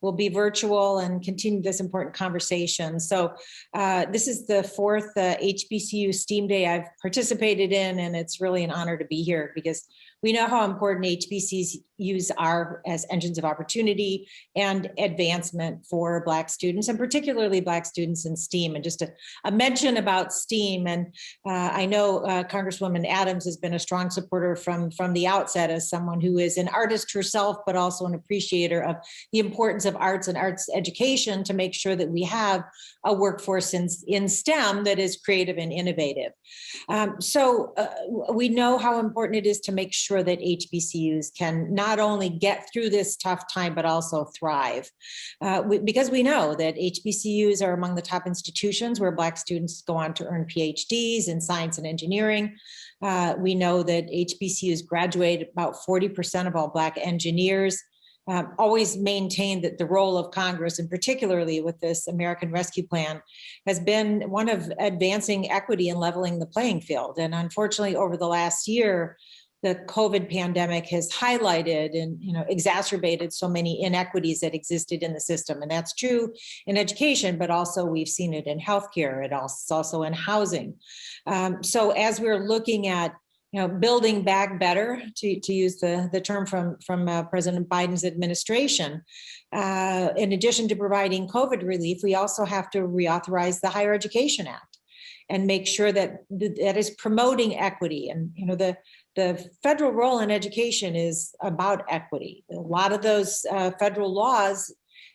we'll be virtual and continue this important conversation. So this is the fourth HBCU STEAM Day I've participated in, and it's really an honor to be here because we know how important HBCUs are as engines of opportunity and advancement for Black students, and particularly Black students in STEAM. And just a mention about STEAM, and I know Congresswoman Adams has been a strong supporter from the outset as someone who is an artist herself, but also an appreciator of the importance of arts and arts education to make sure that we have a workforce in STEM that is creative and innovative. So we know how important it is to make sure that HBCUs can not only get through this tough time, but also thrive. Because we know that HBCUs are among the top institutions where Black students go on to earn PhDs in science and engineering. We know that HBCUs graduate about 40% of all Black engineers. Always maintained that the role of Congress, and particularly with this American Rescue Plan, has been one of advancing equity and leveling the playing field. And unfortunately, over the last year, the COVID pandemic has highlighted and exacerbated so many inequities that existed in the system. And that's true in education, but also we've seen it in healthcare. It's also in housing. So as we're looking at building back better, to use the term from President Biden's administration. In addition to providing COVID relief, we also have to reauthorize the Higher Education Act and make sure that that is promoting equity. And the federal role in education is about equity. A lot of those federal laws,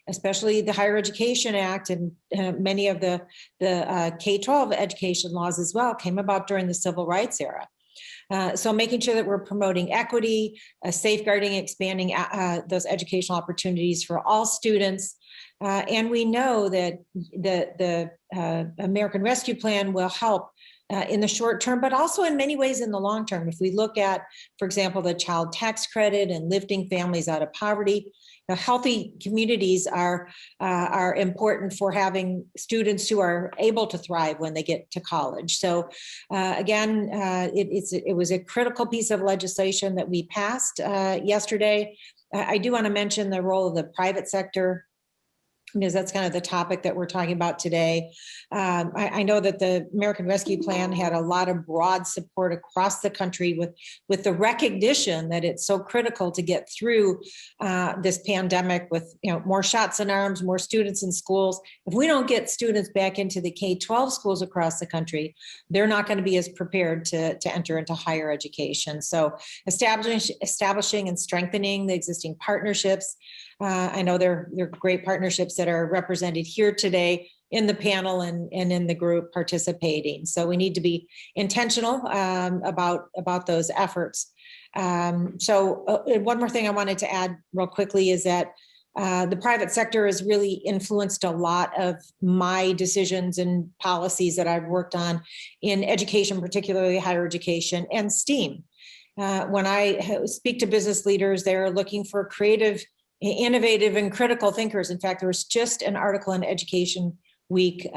especially the Higher Education Act and many of the K-12 education laws as well, came about during the civil rights era. So making sure that we're promoting equity, safeguarding, expanding those educational opportunities for all students. And we know that the American Rescue Plan will help in the short term, but also in many ways in the long term. If we look at, for example, the child tax credit and lifting families out of poverty, healthy communities are important for having students who are able to thrive when they get to college. So again, it was a critical piece of legislation that we passed yesterday. I do want to mention the role of the private sector, because that's kind of the topic that we're talking about today. I know that the American Rescue Plan had a lot of broad support across the country with the recognition that it's so critical to get through this pandemic with more shots in arms, more students in schools. If we don't get students back into the K-12 schools across the country, they're not going to be as prepared to enter into higher education. So establishing and strengthening the existing partnerships. I know they're great partnerships that are represented here today in the panel and in the group participating. So we need to be intentional about those efforts. So one more thing I wanted to add real quickly is that the private sector has really influenced a lot of my decisions and policies that I've worked on in education, particularly higher education and STEAM. When I speak to business leaders, they're looking for creative, innovative, and critical thinkers. In fact, there was just an article in Education Week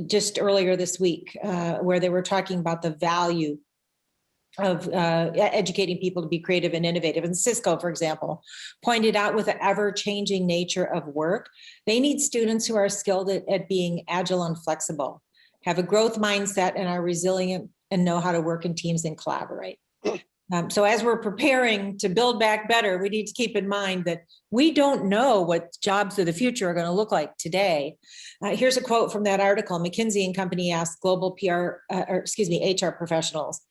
just earlier this week where they were talking about the value educating people to be creative and innovative. And Cisco, for example, pointed out with the ever-changing nature of work, they need students who are skilled at being agile and flexible, have a growth mindset, and are resilient and know how to work in teams and collaborate. So as we're preparing to build back better, we need to keep in mind that we don't know what jobs of the future are going to look like today. Here's a quote from that article. McKinsey and Company asked global HR professionals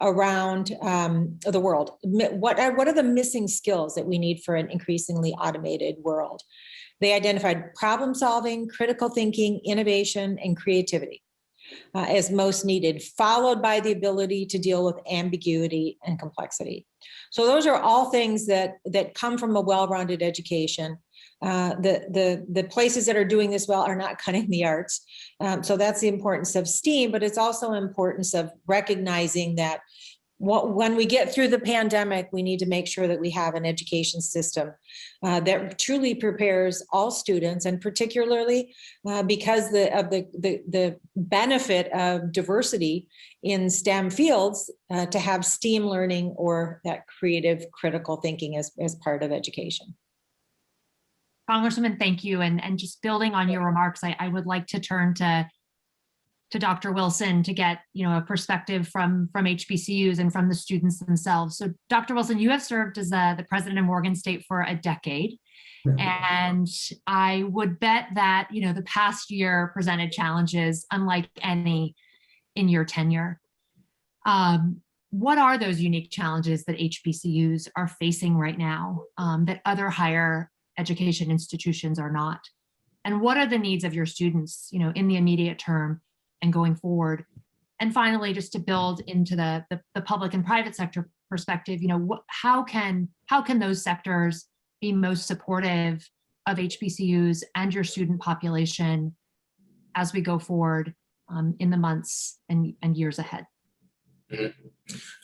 around the world, what are the missing skills that we need for an increasingly automated world? They identified problem solving, critical thinking, innovation, and creativity as most needed, followed by the ability to deal with ambiguity and complexity. So those are all things that come from a well-rounded education. The places that are doing this well are not cutting the arts. So that's the importance of STEAM, but it's also importance of recognizing that when we get through the pandemic, we need to make sure that we have an education system that truly prepares all students, and particularly because of the benefit of diversity in STEM fields, to have STEAM learning or that creative critical thinking as part of education. Congresswoman, thank you. And just building on your remarks, I would like to turn to Dr. Wilson to get a perspective from HBCUs and from the students themselves. So Dr. Wilson, you have served as the president of Morgan State for a decade. And I would bet that the past year presented challenges unlike any in your tenure. What are those unique challenges that HBCUs are facing right now that other higher education institutions are not? And what are the needs of your students in the immediate term and going forward? And finally, just to build into the public and private sector perspective, how can those sectors be most supportive of HBCUs and your student population as we go forward in the months and years ahead?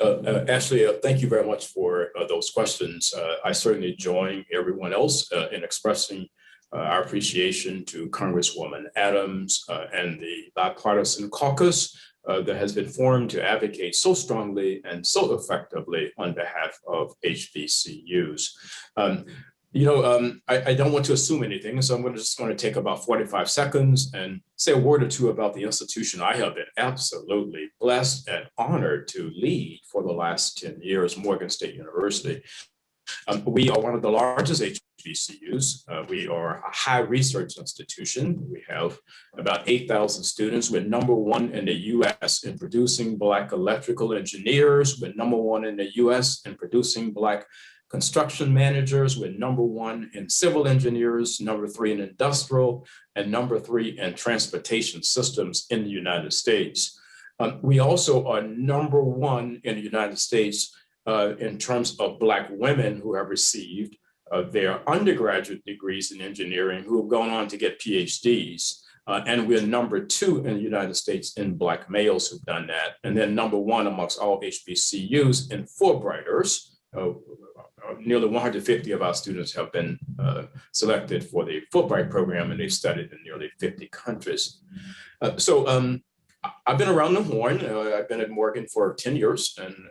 Ashley, thank you very much for those questions. I certainly join everyone else in expressing our appreciation to Congresswoman Adams and the Bipartisan Caucus that has been formed to advocate so strongly and so effectively on behalf of HBCUs. I don't want to assume anything, so I'm just going to take about 45 seconds and say a word or two about the institution I have been absolutely blessed and honored to lead for the last 10 years, Morgan State University. We are one of the largest HBCUs. We are a high research institution. We have about 8,000 students. We're #1 in the US in producing Black electrical engineers. We're #1 in the US in producing Black construction managers. We're #1 in civil engineers, #3 in industrial, and #3 in transportation systems in the United States. We also are #1 in the United States in terms of Black women who have received their undergraduate degrees in engineering, who have gone on to get PhDs. And we're #2 in the United States in Black males who've done that. And then #1 amongst all HBCUs in Fulbrighters. Nearly 150 of our students have been selected for the Fulbright program, and they've studied in nearly 50 countries. So I've been around the horn. I've been at Morgan for 10 years, and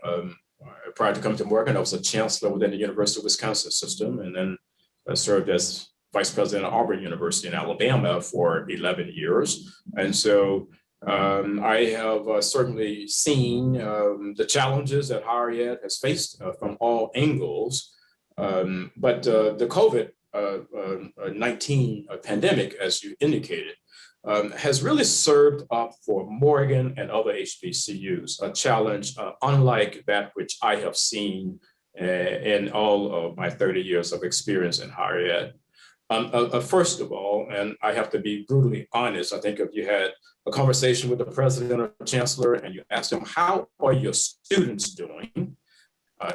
prior to coming to Morgan, I was a chancellor within the University of Wisconsin system, and then I served as vice president of Auburn University in Alabama for 11 years. And so I have certainly seen the challenges that higher ed has faced from all angles. But the COVID-19 pandemic, as you indicated, has really served up for Morgan and other HBCUs a challenge unlike that which I have seen in all of my 30 years of experience in higher ed. First of all, and I have to be brutally honest, I think if you had a conversation with the president or chancellor and you asked them, how are your students doing?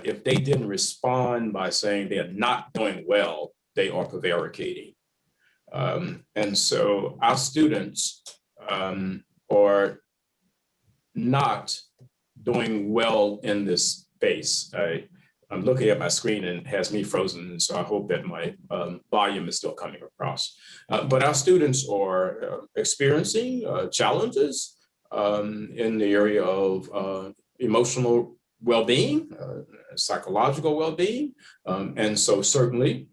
If they didn't respond by saying they are not doing well, they are prevaricating. And so our students are not doing well in this space. I'm looking at my screen and it has me frozen, so I hope that my volume is still coming across. But our students are experiencing challenges in the area of emotional well-being, psychological well-being. And so certainly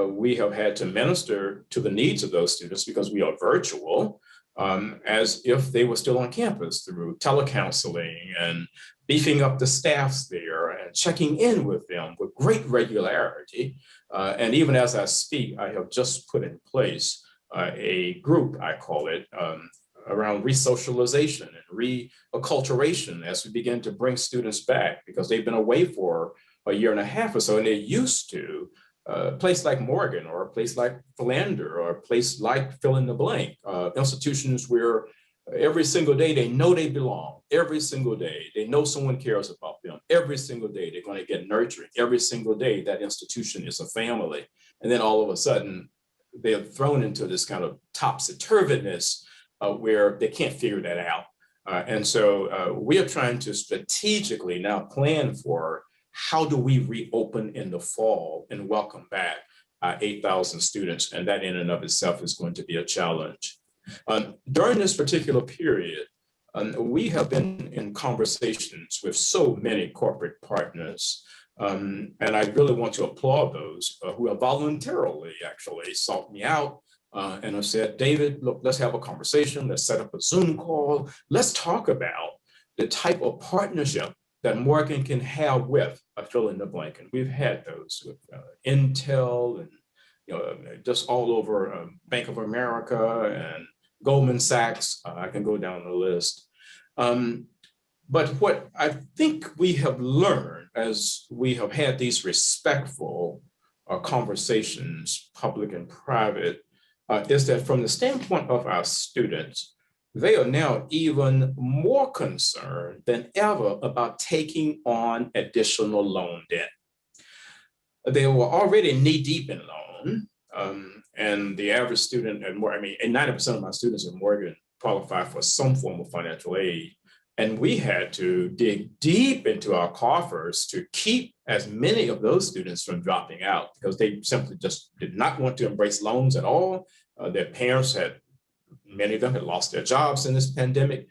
we have had to minister to the needs of those students because we are virtual, as if they were still on campus through telecounseling and beefing up the staffs there and checking in with them with great regularity. And even as I speak, I have just put in place a group, I call it, around resocialization and reacculturation as we begin to bring students back because they've been away for a year and a half or so, and they're used to a place like Morgan or a place like Philander or a place like fill in the blank, institutions where every single day they know they belong, every single day they know someone cares about them, every single day they're going to get nurturing, every single day that institution is a family. And then all of a sudden they're thrown into this kind of topsy-turviness where they can't figure that out. And so we are trying to strategically now plan for how do we reopen in the fall and welcome back 8,000 students, and that in and of itself is going to be a challenge. During this particular period, we have been in conversations with so many corporate partners, and I really want to applaud those who have voluntarily actually sought me out and have said, David, look, let's have a conversation, let's set up a Zoom call, let's talk about the type of partnership that Morgan can have with a fill in the blank. And we've had those with Intel and just all over Bank of America and Goldman Sachs. I can go down the list. But what I think we have learned as we have had these respectful conversations, public and private, is that from the standpoint of our students, they are now even more concerned than ever about taking on additional loan debt. They were already knee deep in loan, and the average student at Morgan, and 90% of my students at Morgan qualify for some form of financial aid. And we had to dig deep into our coffers to keep as many of those students from dropping out because they simply just did not want to embrace loans at all. Their parents had, many of them had lost their jobs in this pandemic.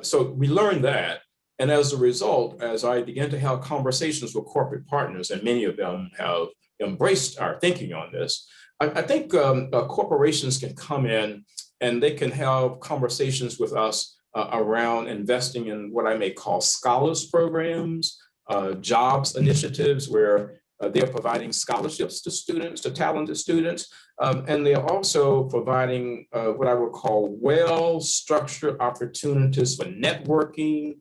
So we learned that. And as a result, as I began to have conversations with corporate partners, and many of them have embraced our thinking on this, I think corporations can come in and they can have conversations with us around investing in what I may call scholars programs, jobs initiatives where they're providing scholarships to students, to talented students, and they're also providing what I would call well-structured opportunities for networking,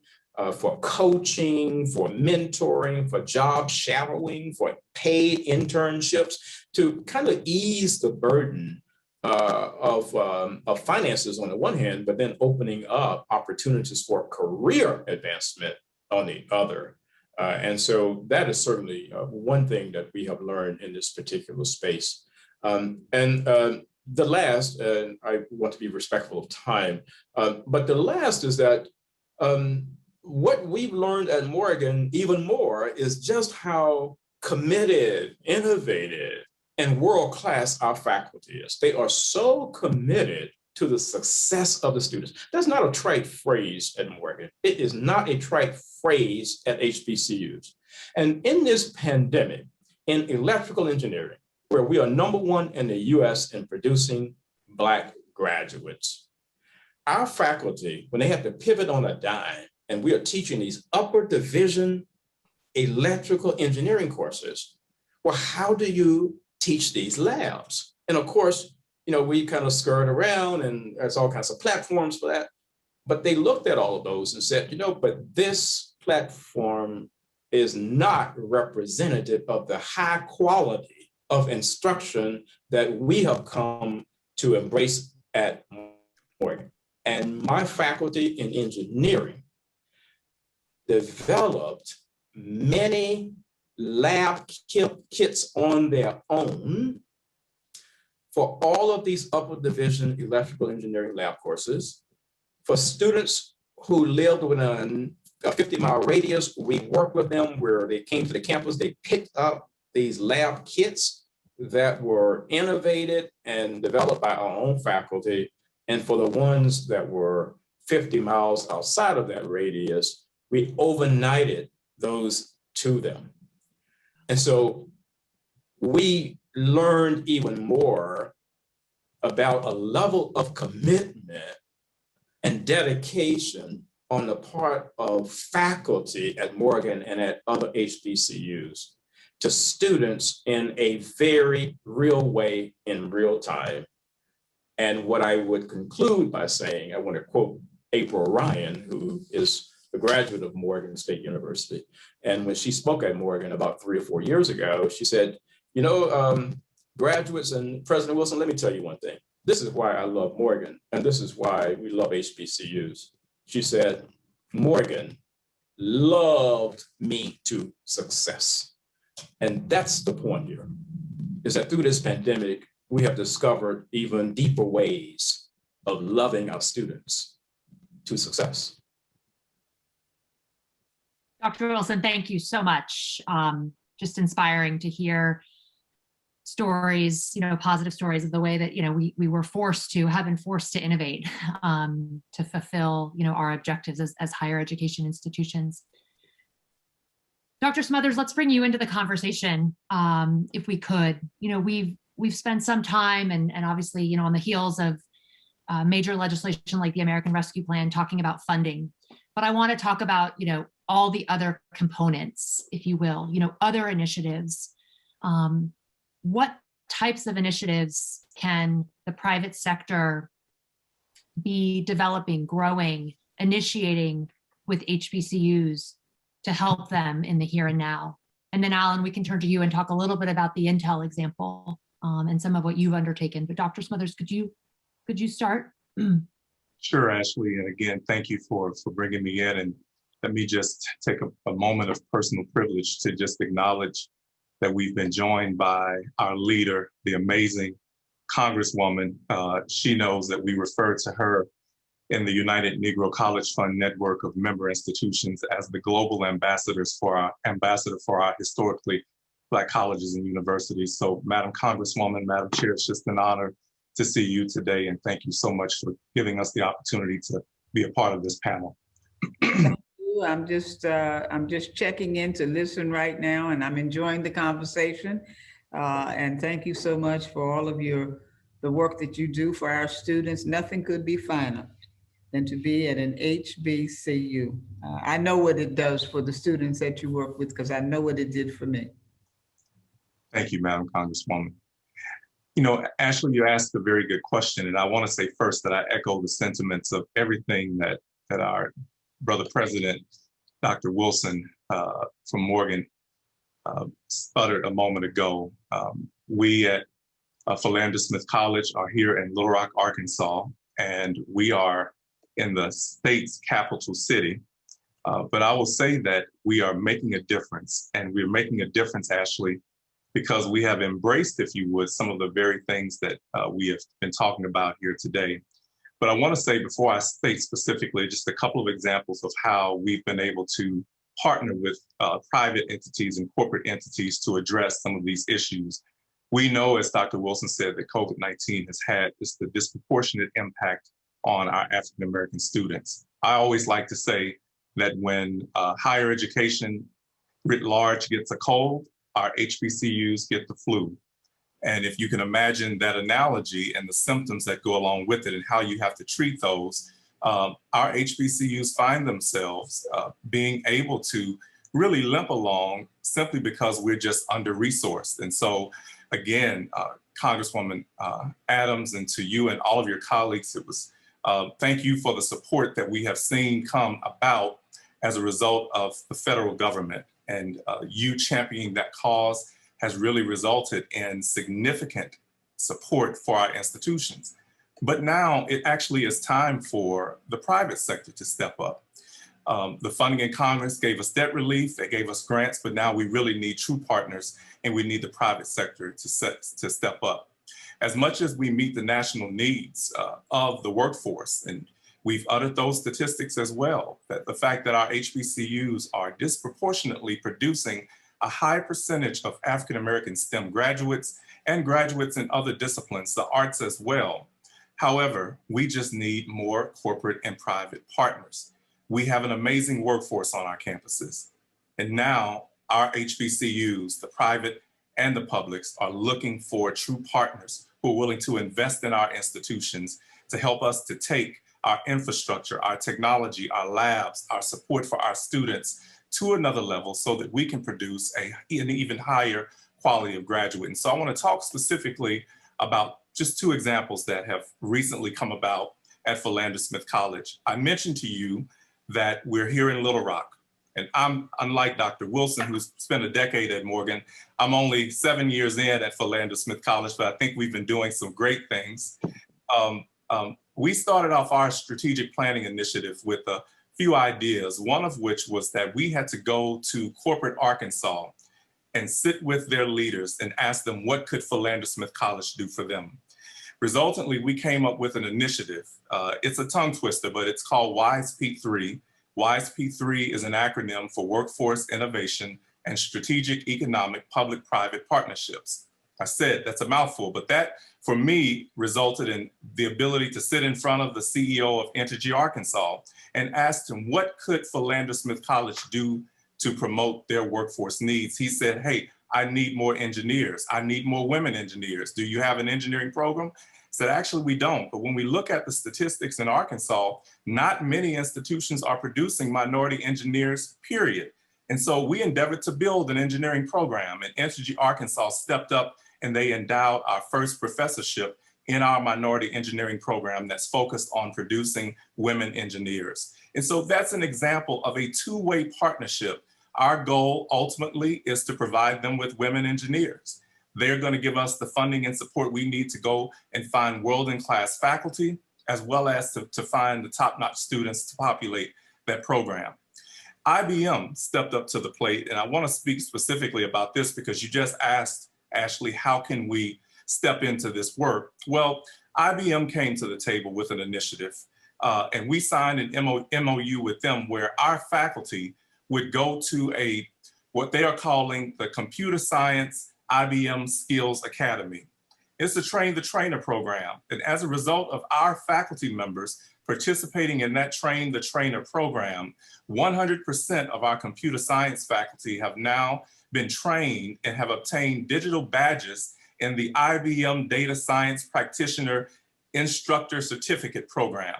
for coaching, for mentoring, for job shadowing, for paid internships to kind of ease the burden of finances on the one hand, but then opening up opportunities for career advancement on the other. And so that is certainly one thing that we have learned in this particular space. The last, and I want to be respectful of time, but the last is that what we've learned at Morgan even more is just how committed, innovative, and world-class our faculty is. They are so committed to the success of the students. That's not a trite phrase at Morgan. It is not a trite phrase at HBCUs. And in this pandemic, in electrical engineering, where we are #1 in the US in producing Black graduates, our faculty, when they have to pivot on a dime, and we are teaching these upper division electrical engineering courses, well, how do you teach these labs? And of course, we kind of skirt around and there's all kinds of platforms for that. But they looked at all of those and said, but this platform is not representative of the high quality of instruction that we have come to embrace at Morgan. And my faculty in engineering developed many lab kits on their own for all of these upper division electrical engineering lab courses. For students who lived within a 50-mile radius, we worked with them where they came to the campus, they picked up these lab kits that were innovated and developed by our own faculty. And for the ones that were 50 miles outside of that radius, we overnighted those to them. And so we learned even more about a level of commitment and dedication on the part of faculty at Morgan and at other HBCUs to students in a very real way in real time. And what I would conclude by saying, I want to quote April Ryan, who is a graduate of Morgan State University. And when she spoke at Morgan about 3 or 4 years ago, she said, you know, graduates and President Wilson, let me tell you one thing. This is why I love Morgan, and this is why we love HBCUs. She said, Morgan loved me to success. And that's the point here, is that through this pandemic, we have discovered even deeper ways of loving our students to success. Dr. Wilson, thank you so much. Just inspiring to hear stories, positive stories of the way that, we were have been forced to innovate to fulfill, our objectives as higher education institutions. Dr. Smothers, let's bring you into the conversation, if we could. We've spent some time and obviously, on the heels of major legislation like the American Rescue Plan, talking about funding. But I want to talk about, all the other components, if you will, other initiatives. What types of initiatives can the private sector be developing, growing, initiating with HBCUs to help them in the here and now? And then Alan, we can turn to you and talk a little bit about the Intel example and some of what you've undertaken. But Dr. Smothers, could you start? Sure, Ashley. And again, thank you for bringing me in. And let me just take a moment of personal privilege to just acknowledge that we've been joined by our leader, the amazing Congresswoman. She knows that we refer to her in the United Negro College Fund network of member institutions as the global ambassador for our historically Black colleges and universities. So Madam Congresswoman, Madam Chair, it's just an honor to see you today. And thank you so much for giving us the opportunity to be a part of this panel. I'm just checking in to listen right now, and I'm enjoying the conversation. And thank you so much for all of the work that you do for our students. Nothing could be finer than to be at an HBCU. I know what it does for the students that you work with, because I know what it did for me. Thank you, Madam Congresswoman. Ashley, you asked a very good question, and I want to say first that I echo the sentiments of everything that our brother President, Dr. Wilson from Morgan sputtered a moment ago. We at Philander Smith College are here in Little Rock, Arkansas, and we are in the state's capital city. But I will say that we are making a difference, and we're making a difference, Ashley, because we have embraced, if you would, some of the very things that we have been talking about here today. But I want to say, before I state specifically, just a couple of examples of how we've been able to partner with private entities and corporate entities to address some of these issues. We know, as Dr. Wilson said, that COVID-19 has had just a disproportionate impact on our African-American students. I always like to say that when higher education writ large gets a cold, our HBCUs get the flu. And if you can imagine that analogy and the symptoms that go along with it and how you have to treat those, our HBCUs find themselves being able to really limp along simply because we're just under-resourced. And so again, Congresswoman Adams, and to you and all of your colleagues, it was thank you for the support that we have seen come about as a result of the federal government. And you championing that cause has really resulted in significant support for our institutions. But now it actually is time for the private sector to step up. The funding in Congress gave us debt relief, they gave us grants, but now we really need true partners, and we need the private sector to step up. As much as we meet the national needs of the workforce, and we've uttered those statistics as well, that the fact that our HBCUs are disproportionately producing a high percentage of African-American STEM graduates and graduates in other disciplines, the arts as well. However, we just need more corporate and private partners. We have an amazing workforce on our campuses. And now our HBCUs, the private and the publics, are looking for true partners who are willing to invest in our institutions to help us to take our infrastructure, our technology, our labs, our support for our students to another level so that we can produce an even higher quality of graduate. And so I want to talk specifically about just two examples that have recently come about at Philander Smith College. I mentioned to you that we're here in Little Rock, and I'm unlike Dr. Wilson, who's spent a decade at Morgan. I'm only 7 years in at Philander Smith College, but I think we've been doing some great things. We started off our strategic planning initiative with a few ideas, one of which was that we had to go to corporate Arkansas and sit with their leaders and ask them what could Philander Smith College do for them. Resultantly, we came up with an initiative. It's a tongue twister, but it's called WISE-P3. WISE-P3 is an acronym for Workforce Innovation and Strategic Economic Public-Private Partnerships. I said that's a mouthful, but that for me resulted in the ability to sit in front of the CEO of Entergy Arkansas and ask him what could Philander Smith College do to promote their workforce needs. He said, hey, I need more engineers. I need more women engineers. Do you have an engineering program? I said, actually, we don't. But when we look at the statistics in Arkansas, not many institutions are producing minority engineers, period. And so we endeavored to build an engineering program, and Entergy Arkansas stepped up and they endowed our first professorship in our minority engineering program that's focused on producing women engineers. And so that's an example of a two-way partnership. Our goal ultimately is to provide them with women engineers. They're going to give us the funding and support we need to go and find world-class faculty, as well as to find the top-notch students to populate that program. IBM stepped up to the plate, and I want to speak specifically about this because you just asked, Ashley, how can we step into this work? Well, IBM came to the table with an initiative, and we signed an MOU with them where our faculty would go to what they are calling the Computer Science IBM Skills Academy. It's a train the trainer program. And as a result of our faculty members participating in that train the trainer program, 100% of our computer science faculty have now been trained and have obtained digital badges in the IBM Data Science Practitioner Instructor Certificate Program.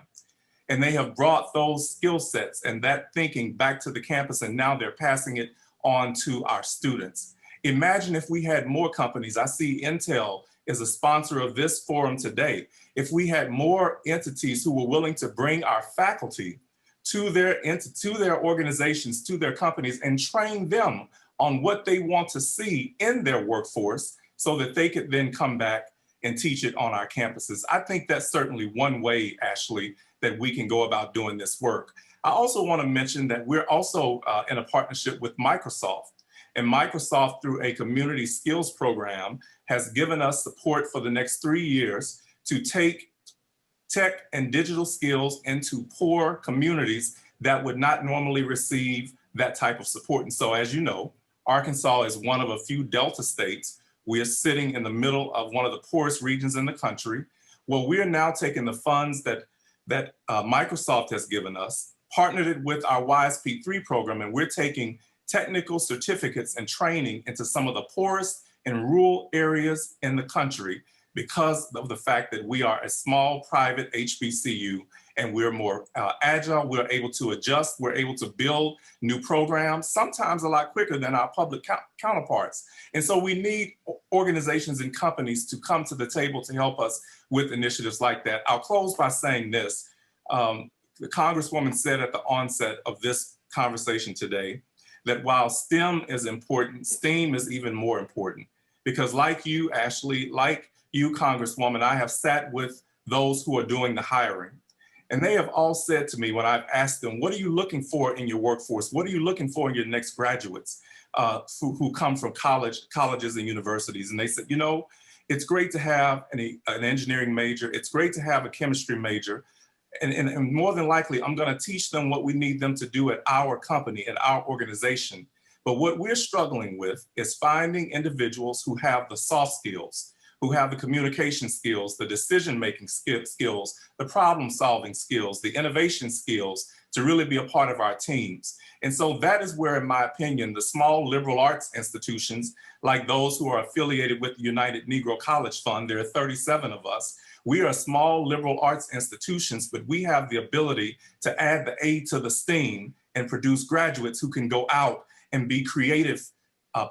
And they have brought those skill sets and that thinking back to the campus, and now they're passing it on to our students. Imagine if we had more companies. I see Intel is a sponsor of this forum today. If we had more entities who were willing to bring our faculty to their organizations, to their companies, and train them on what they want to see in their workforce so that they could then come back and teach it on our campuses. I think that's certainly one way, Ashley, that we can go about doing this work. I also want to mention that we're also in a partnership with Microsoft. And Microsoft, through a community skills program, has given us support for the next 3 years to take tech and digital skills into poor communities that would not normally receive that type of support. And so, as you know, Arkansas is one of a few Delta states. We are sitting in the middle of one of the poorest regions in the country. Well, we are now taking the funds that Microsoft has given us, partnered it with our WISE-P3 program, and we're taking technical certificates and training into some of the poorest and rural areas in the country because of the fact that we are a small private HBCU and we're more agile, we're able to adjust, we're able to build new programs, sometimes a lot quicker than our public counterparts. And so we need organizations and companies to come to the table to help us with initiatives like that. I'll close by saying this. The Congresswoman said at the onset of this conversation today that while STEM is important, STEAM is even more important. Because like you, Ashley, like you, Congresswoman, I have sat with those who are doing the hiring. And they have all said to me when I've asked them, what are you looking for in your workforce? What are you looking for in your next graduates who come from colleges and universities? And they said, you know, it's great to have an engineering major. It's great to have a chemistry major. And more than likely, I'm going to teach them what we need them to do at our company, at our organization. But what we're struggling with is finding individuals who have the soft skills, who have the communication skills, the decision-making skills, the problem-solving skills, the innovation skills to really be a part of our teams. And so that is where, in my opinion, the small liberal arts institutions, like those who are affiliated with the United Negro College Fund, there are 37 of us, we are small liberal arts institutions, but we have the ability to add the A to the STEAM and produce graduates who can go out and be creative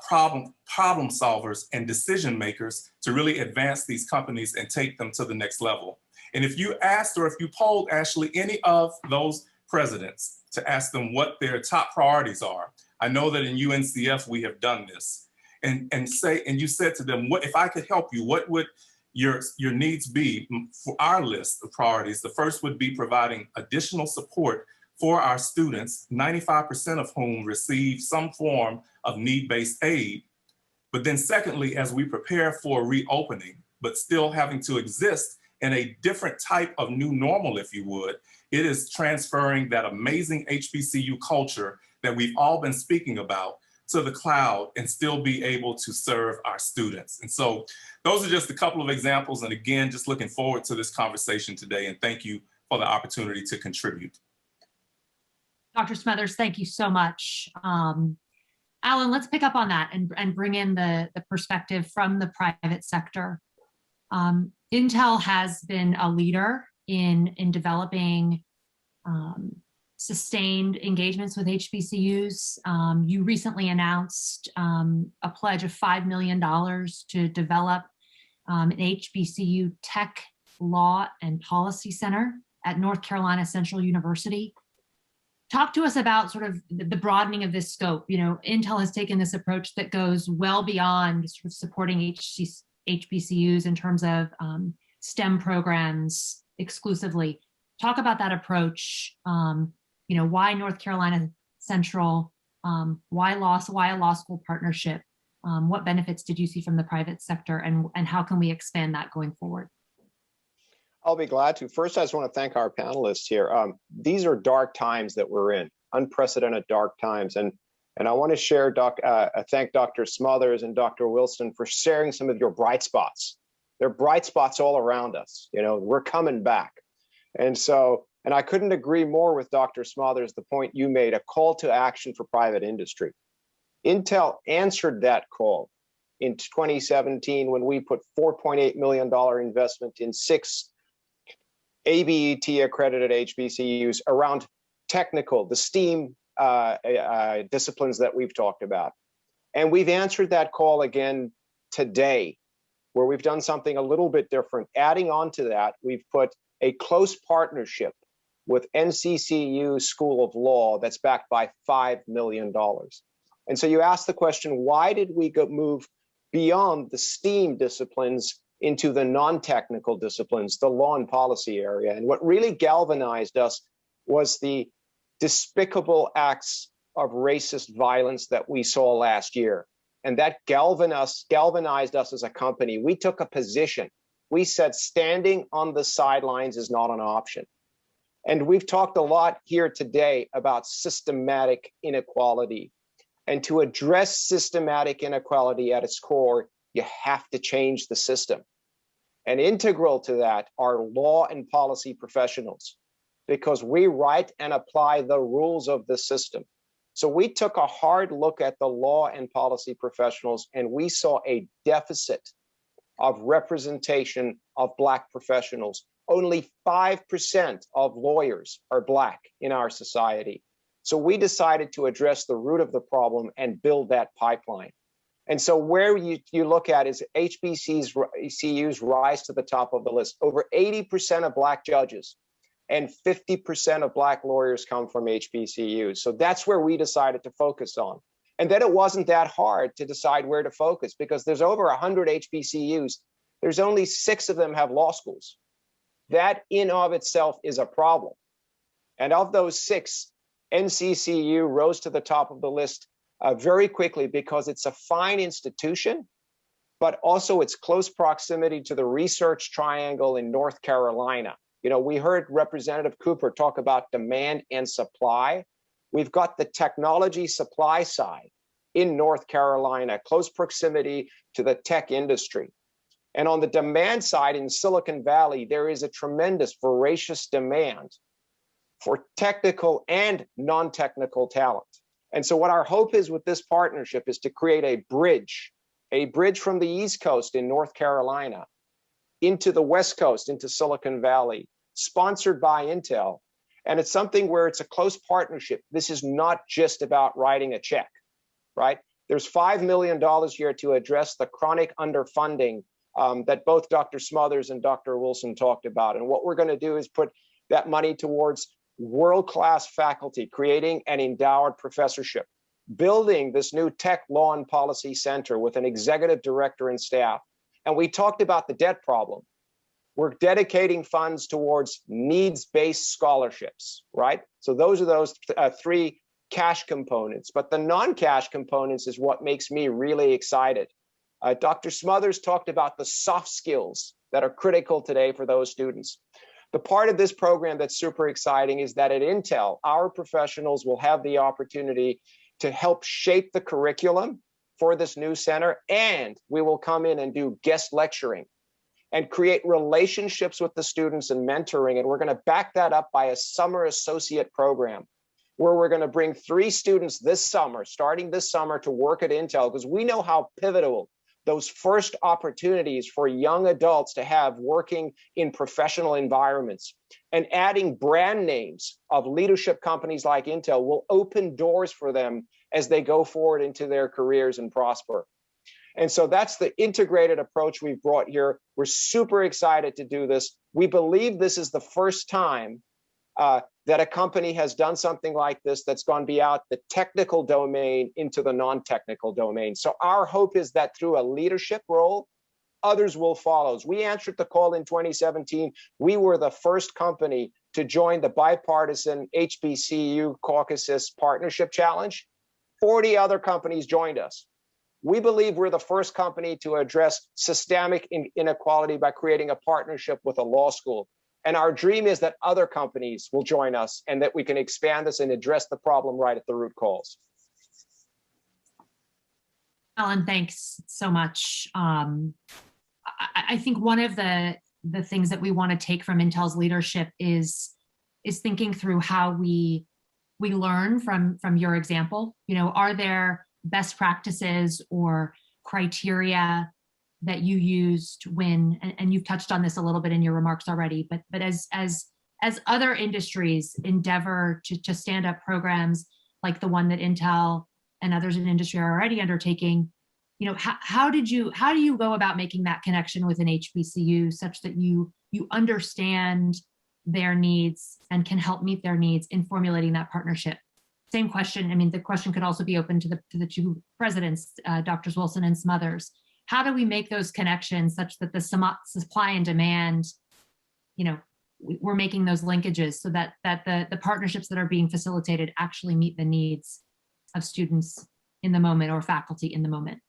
problem solvers and decision makers to really advance these companies and take them to the next level. And if you asked, or if you polled, Ashley, any of those presidents to ask them what their top priorities are, I know that in UNCF we have done this, and you said to them, what if I could help you, what would your needs be? For our list of priorities, the first would be providing additional support for our students, 95% of whom receive some form of need-based aid. But then secondly, as we prepare for reopening, but still having to exist in a different type of new normal, if you would, it is transferring that amazing HBCU culture that we've all been speaking about to the cloud and still be able to serve our students. And so those are just a couple of examples. And again, just looking forward to this conversation today. And thank you for the opportunity to contribute. Dr. Smothers, thank you so much. Alan, let's pick up on that and bring in the perspective from the private sector. Intel has been a leader in developing sustained engagements with HBCUs. You recently announced a pledge of $5 million to develop an HBCU Tech, Law, and Policy Center at North Carolina Central University. Talk to us about sort of the broadening of this scope. You know, Intel has taken this approach that goes well beyond sort of supporting HBCUs in terms of STEM programs exclusively. Talk about that approach. You know, why North Carolina Central? Why a law school partnership? What benefits did you see from the private sector, and how can we expand that going forward? I'll be glad to. First, I just want to thank our panelists here. These are dark times that we're in, unprecedented dark times. And I want to share, thank Dr. Smothers and Dr. Wilson for sharing some of your bright spots. There are bright spots all around us. You know, we're coming back. And I couldn't agree more with Dr. Smothers, the point you made, a call to action for private industry. Intel answered that call in 2017 when we put $4.8 million investment in 6 ABET accredited HBCUs around technical, the STEAM disciplines that we've talked about. And we've answered that call again today, where we've done something a little bit different. Adding on to that, we've put a close partnership with NCCU School of Law that's backed by $5 million. And so you ask the question, why did we move beyond the STEAM disciplines into the non-technical disciplines, the law and policy area? And what really galvanized us was the despicable acts of racist violence that we saw last year. And that galvanized us as a company. We took a position. We said standing on the sidelines is not an option. And we've talked a lot here today about systematic inequality. And to address systematic inequality at its core, you have to change the system. And integral to that are law and policy professionals, because we write and apply the rules of the system. So we took a hard look at the law and policy professionals, and we saw a deficit of representation of Black professionals. Only 5% of lawyers are Black in our society. So we decided to address the root of the problem and build that pipeline. And so where you look at is HBCUs rise to the top of the list. Over 80% of Black judges and 50% of Black lawyers come from HBCUs. So that's where we decided to focus on. And then it wasn't that hard to decide where to focus, because there's over 100 HBCUs. There's only 6 of them have law schools. That in of itself is a problem. And of those 6, NCCU rose to the top of the list very quickly, because it's a fine institution, but also its close proximity to the research triangle in North Carolina. You know, we heard Representative Cooper talk about demand and supply. We've got the technology supply side in North Carolina, close proximity to the tech industry. And on the demand side in Silicon Valley, there is a tremendous, voracious demand for technical and non-technical talent. And so what our hope is with this partnership is to create a bridge from the East Coast in North Carolina into the West Coast, into Silicon Valley, sponsored by Intel. And it's something where it's a close partnership. This is not just about writing a check, right? There's $5 million here to address the chronic underfunding that both Dr. Smothers and Dr. Wilson talked about. And what we're going to do is put that money towards world-class faculty, creating an endowed professorship, building this new tech law and policy center with an executive director and staff. And we talked about the debt problem. We're dedicating funds towards needs-based scholarships, right? So those are those three cash components, but the non-cash components is what makes me really excited. Dr. Smothers talked about the soft skills that are critical today for those students. The part of this program that's super exciting is that at Intel, our professionals will have the opportunity to help shape the curriculum for this new center, and we will come in and do guest lecturing and create relationships with the students and mentoring. And we're going to back that up by a summer associate program where we're going to bring 3 students this summer, starting this summer, to work at Intel, because we know how pivotal those first opportunities for young adults to have working in professional environments. And adding brand names of leadership companies like Intel will open doors for them as they go forward into their careers and prosper. And so that's the integrated approach we've brought here. We're super excited to do this. We believe this is the first time that a company has done something like this that's gone beyond the technical domain into the non-technical domain. So our hope is that through a leadership role, others will follow. As we answered the call in 2017, we were the first company to join the bipartisan Hbcu Caucus Partnership Challenge. 40 other companies joined us. We believe we're the first company to address systemic inequality by creating a partnership with a law school. And our dream is that other companies will join us and that we can expand this and address the problem right at the root cause. Ellen, thanks so much. I think one of the things that we want to take from Intel's leadership is thinking through how we learn from your example. You know, are there best practices or criteria that you used when, and you've touched on this a little bit in your remarks already, but as other industries endeavor to stand up programs like the one that Intel and others in industry are already undertaking, you know, how do you go about making that connection with an HBCU such that you understand their needs and can help meet their needs in formulating that partnership? Same question. I mean, the question could also be open to the two presidents, Drs. Wilson and Smothers. How do we make those connections such that the supply and demand, you know, we're making those linkages so that the partnerships that are being facilitated actually meet the needs of students in the moment or faculty in the moment?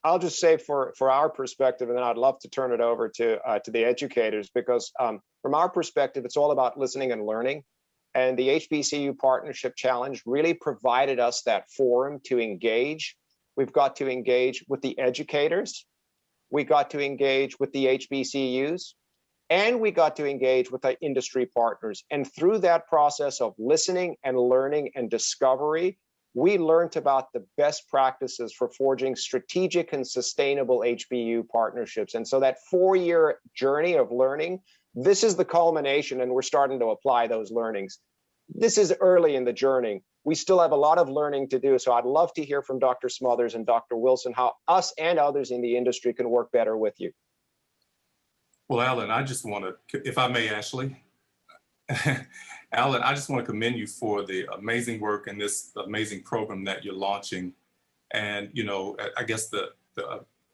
I'll just say for our perspective, and then I'd love to turn it over to the educators, because from our perspective, it's all about listening and learning. And the HBCU Partnership Challenge really provided us that forum to engage. We've got to engage with the educators. We got to engage with the HBCUs. And we got to engage with our industry partners. And through that process of listening and learning and discovery, we learned about the best practices for forging strategic and sustainable HBCU partnerships. And so that 4-year journey of learning, this is the culmination, and we're starting to apply those learnings. This is early in the journey. We still have a lot of learning to do. So I'd love to hear from Dr. Smothers and Dr. Wilson how us and others in the industry can work better with you. Well, Alan, I just want to, if I may, Ashley, Alan, I just want to commend you for the amazing work and this amazing program that you're launching. And, you know, I guess the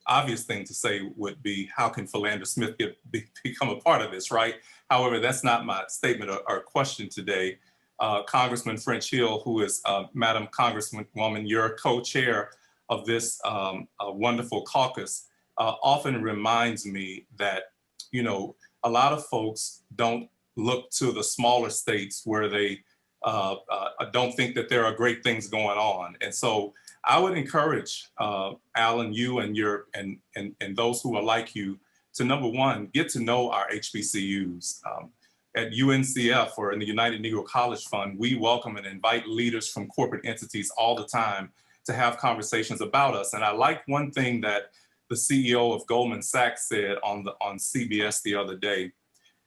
obvious thing to say would be, how can Philander Smith become a part of this, right? However, that's not my statement or question today. Congressman French Hill, who is Madam Congresswoman, your co-chair of this wonderful caucus, often reminds me that, you know, a lot of folks don't look to the smaller states where they don't think that there are great things going on. And so I would encourage Alan, you and those who are like you to number one, get to know our HBCUs. At UNCF, or in the United Negro College Fund, we welcome and invite leaders from corporate entities all the time to have conversations about us. And I like one thing that the CEO of Goldman Sachs said on CBS the other day,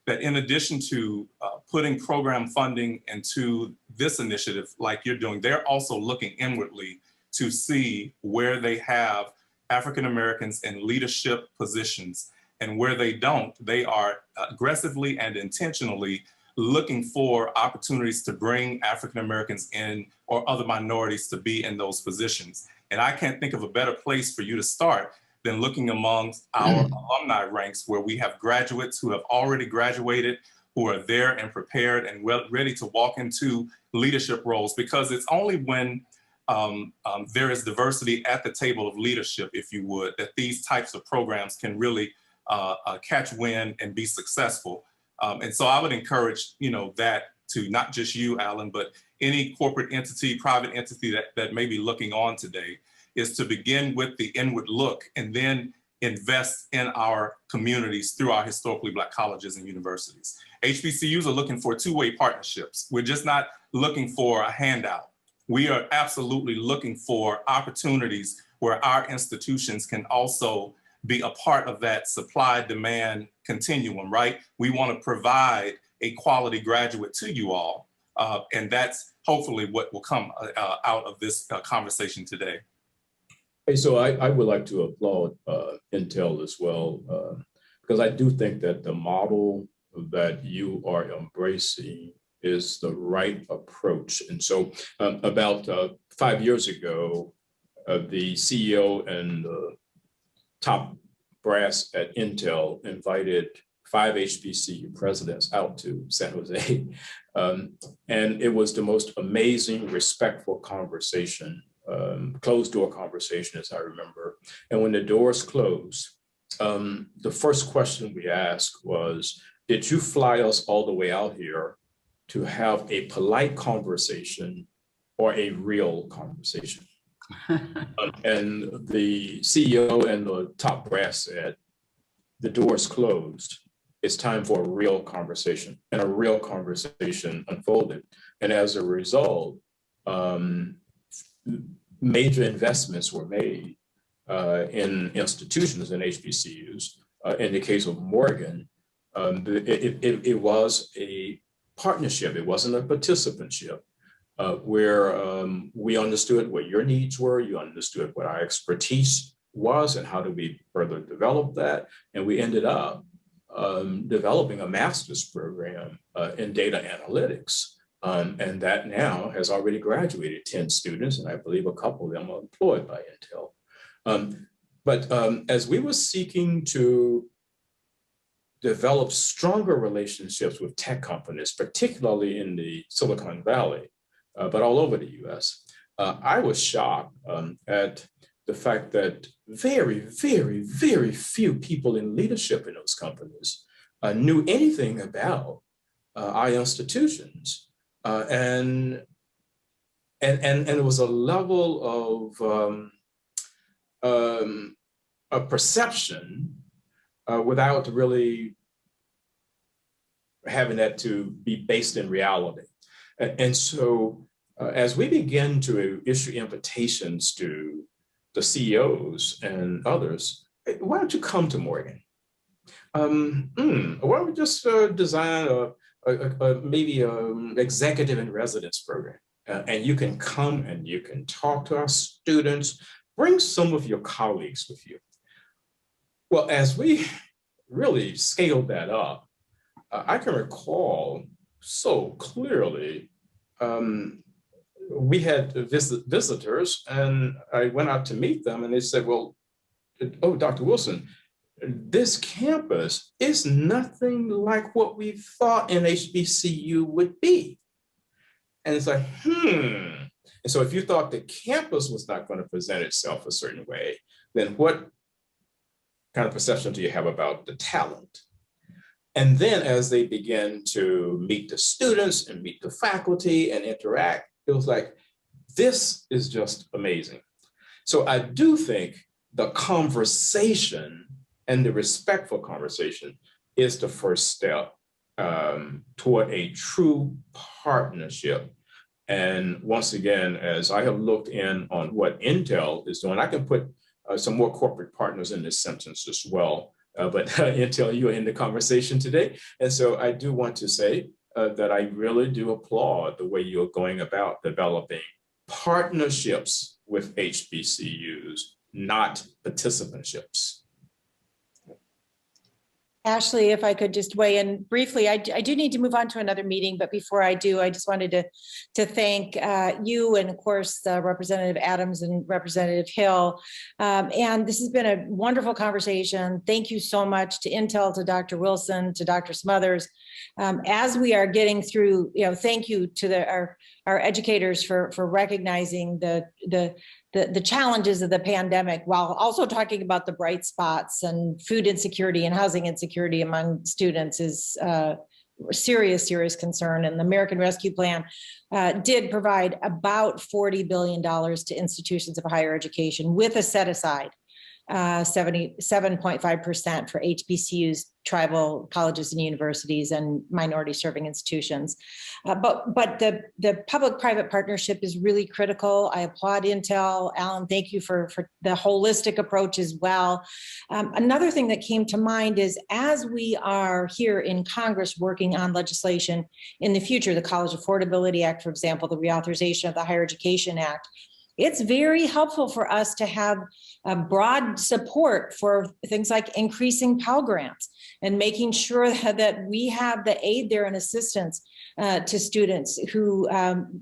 that in addition to putting program funding into this initiative like you're doing, they're also looking inwardly to see where they have African Americans in leadership positions, and where they don't, they are aggressively and intentionally looking for opportunities to bring African Americans in, or other minorities to be in those positions. And I can't think of a better place for you to start than looking amongst our alumni ranks, where we have graduates who have already graduated, who are there and prepared and ready to walk into leadership roles. Because it's only when there is diversity at the table of leadership, if you would, that these types of programs can really catch wind and be successful. And so I would encourage, that to not just you, Alan, but any corporate entity, private entity that may be looking on today, is to begin with the inward look and then invest in our communities through our historically Black colleges and universities. HBCUs are looking for two-way partnerships. We're just not looking for a handout. We are absolutely looking for opportunities where our institutions can also be a part of that supply-demand continuum, right? We want to provide a quality graduate to you all, and that's hopefully what will come out of this conversation today. Hey, so I would like to applaud Intel as well, because I do think that the model that you are embracing is the right approach. And so about 5 years ago, the CEO and the top brass at Intel invited 5 HBCU presidents out to San Jose. And it was the most amazing, respectful conversation, closed door conversation, as I remember. And when the doors closed, the first question we asked was, did you fly us all the way out here to have a polite conversation or a real conversation? And the CEO and the top brass said, the door's closed. It's time for a real conversation. And a real conversation unfolded. And as a result, major investments were made in institutions and HBCUs. In the case of Morgan, it was a partnership. It wasn't a participantship. Where we understood what your needs were, you understood what our expertise was, and how do we further develop that. And we ended up developing a master's program in data analytics. And that now has already graduated 10 students, and I believe a couple of them are employed by Intel. But as we were seeking to develop stronger relationships with tech companies, particularly in the Silicon Valley, but all over the US, I was shocked at the fact that very, very, very few people in leadership in those companies knew anything about our institutions. And it was a level of perception without really having that to be based in reality. And so as we begin to issue invitations to the CEOs and others, why don't you come to Morgan? Why don't we just design maybe an executive in residence program? And you can come and you can talk to our students, bring some of your colleagues with you. Well, as we really scaled that up, I can recall so clearly, we had visitors, and I went out to meet them, and they said, well, oh, Dr. Wilson, this campus is nothing like what we thought an HBCU would be. And it's like, And so if you thought the campus was not going to present itself a certain way, then what kind of perception do you have about the talent? And then as they began to meet the students and meet the faculty and interact, it was like, this is just amazing. So I do think the conversation And the respectful conversation is the first step toward a true partnership. And once again, as I have looked in on what Intel is doing, I can put some more corporate partners in this sentence as well. But Intel, you are in the conversation today. And so I do want to say that I really do applaud the way you're going about developing partnerships with HBCUs, not participantships. Ashley, if I could just weigh in briefly, I do need to move on to another meeting, but before I do, I just wanted to thank you and of course, Representative Adams and Representative Hill. And this has been a wonderful conversation. Thank you so much to Intel, to Dr. Wilson, to Dr. Smothers. As we are getting through, thank you to our educators for recognizing the challenges of the pandemic, while also talking about the bright spots, and food insecurity and housing insecurity among students is serious concern. And the American Rescue Plan did provide about $40 billion to institutions of higher education with a set aside 77.5% for HBCUs, tribal colleges and universities, and minority serving institutions. But the public-private partnership is really critical. I applaud Intel. Alan, thank you for the holistic approach as well. Another thing that came to mind is, as we are here in Congress working on legislation in the future, the College Affordability Act, for example, the reauthorization of the Higher Education Act, it's very helpful for us to have broad support for things like increasing Pell Grants and making sure that we have the aid there and assistance to students who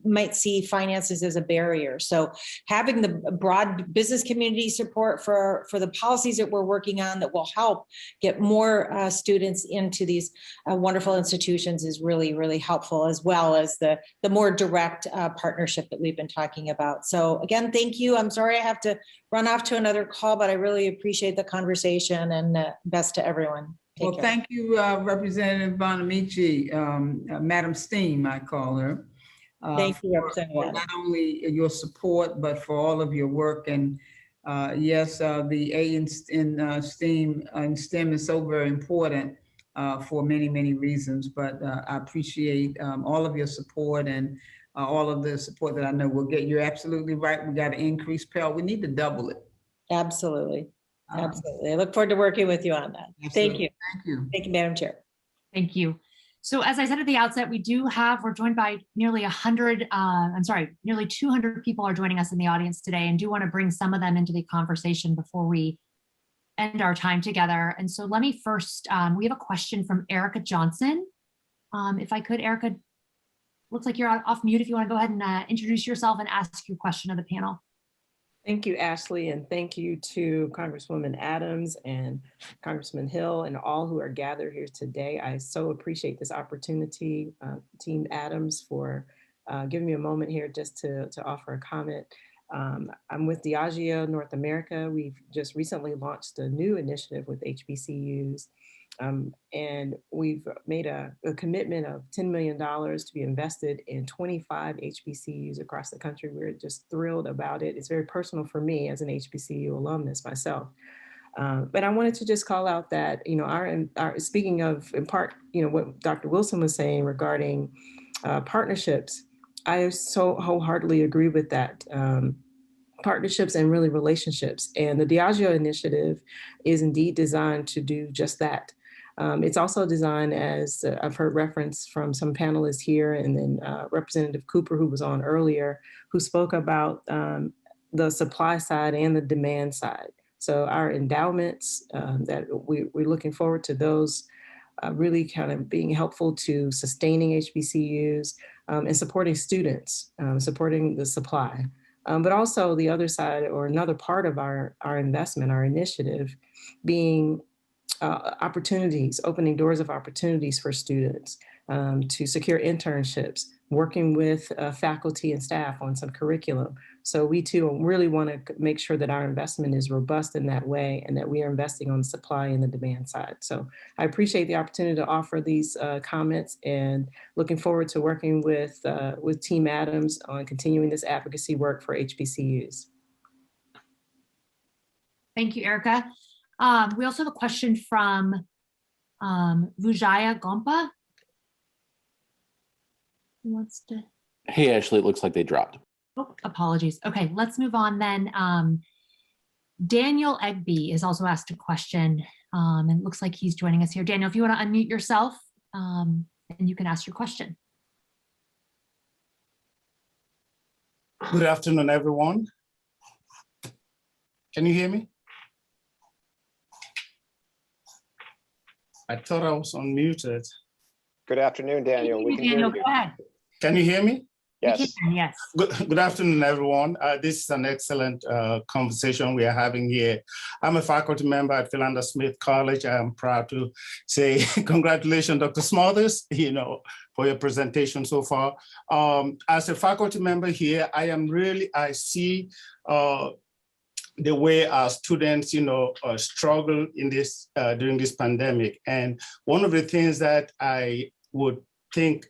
might see finances as a barrier. So having the broad business community support for the policies that we're working on that will help get more students into these wonderful institutions is really, really helpful, as well as the more direct partnership that we've been talking about. So again, thank you. I'm sorry I have to run off to another call, but I really appreciate the conversation, and best to everyone. Well, thank you, Representative Bonamici, Madam Steen, I call her. Thank you, Representative. Not only your support, but for all of your work. And yes, the A in STEM is so very important for many, many reasons. But I appreciate all of your support and all of the support that I know we'll get. You're absolutely right. We got to increase Pell. We need to double it. Absolutely. Absolutely. I look forward to working with you on that. Absolutely. Thank you. Thank you. Thank you, Madam Chair. Thank you. So as I said at the outset, we're joined by nearly 200 people are joining us in the audience today, and do want to bring some of them into the conversation before we end our time together. And so let me first, we have a question from Erica Johnson. If I could, Erica, looks like you're off mute. If you want to go ahead and introduce yourself and ask your question of the panel. Thank you, Ashley, and thank you to Congresswoman Adams and Congressman Hill and all who are gathered here today. I so appreciate this opportunity, Team Adams, for giving me a moment here just to offer a comment. I'm with Diageo North America. We've just recently launched a new initiative with HBCUs. And we've made a commitment of $10 million to be invested in 25 HBCUs across the country. We're just thrilled about it. It's very personal for me as an HBCU alumnus myself. But I wanted to just call out that, our speaking of, in part, what Dr. Wilson was saying regarding partnerships, I so wholeheartedly agree with that. Partnerships and really relationships. And the Diageo initiative is indeed designed to do just that. It's also designed, as I've heard reference from some panelists here, and then Representative Cooper, who was on earlier, who spoke about the supply side and the demand side. So our endowments, that we're looking forward to those really kind of being helpful to sustaining HBCUs and supporting students, supporting the supply. But also the other side, or another part of our investment, our initiative, being opportunities, opening doors of opportunities for students to secure internships, working with faculty and staff on some curriculum. So we too really want to make sure that our investment is robust in that way, and that we are investing on the supply and the demand side. So I appreciate the opportunity to offer these comments, and looking forward to working with Team Adams on continuing this advocacy work for HBCUs. Thank you, Erica. We also have a question from Vujaya Gompa. Who wants to? Hey, Ashley, it looks like they dropped. Oh, apologies. Okay, let's move on then. Daniel Egby is also asked a question, and it looks like he's joining us here. Daniel, if you want to unmute yourself, and you can ask your question. Good afternoon, everyone. Can you hear me? I thought I was unmuted. Good afternoon, Daniel. We can hear Daniel, you. go ahead. Can you hear me? Yes. Yes. Good afternoon, everyone. This is an excellent conversation we are having here. I'm a faculty member at Philander Smith College. I am proud to say congratulations, Dr. Smothers, for your presentation so far. As a faculty member here, I see the way our students, struggle in this during this pandemic. And one of the things that I would think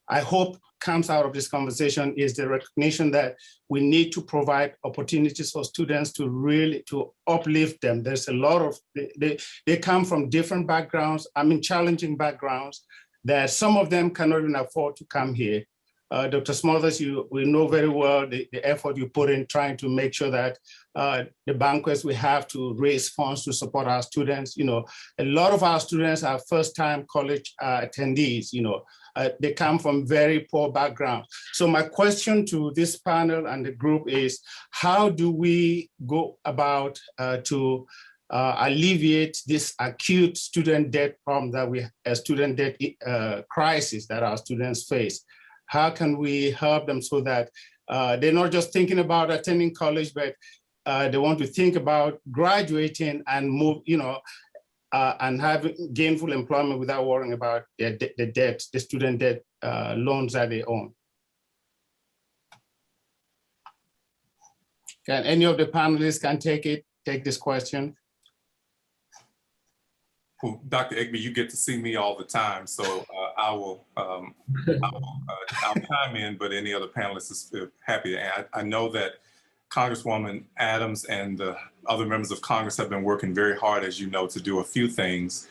I hope comes out of this conversation is the recognition that we need to provide opportunities for students to uplift them. There's a lot of, they come from different backgrounds, challenging backgrounds, that some of them cannot even afford to come here. Dr. Smothers, we know very well the effort you put in trying to make sure that the banquets we have to raise funds to support our students. A lot of our students are first-time college attendees. They come from very poor backgrounds. So my question to this panel and the group is, how do we go about to alleviate this acute student debt problem student debt crisis that our students face? How can we help them so that they're not just thinking about attending college, but they want to think about graduating and move, and having gainful employment without worrying about the debt, the student debt loans that they own? Can any of the panelists take this question? Well, Dr. Egby, you get to see me all the time, so I'll chime in, but any other panelists is happy. I know that Congresswoman Adams and the other members of Congress have been working very hard, as you know, to do a few things,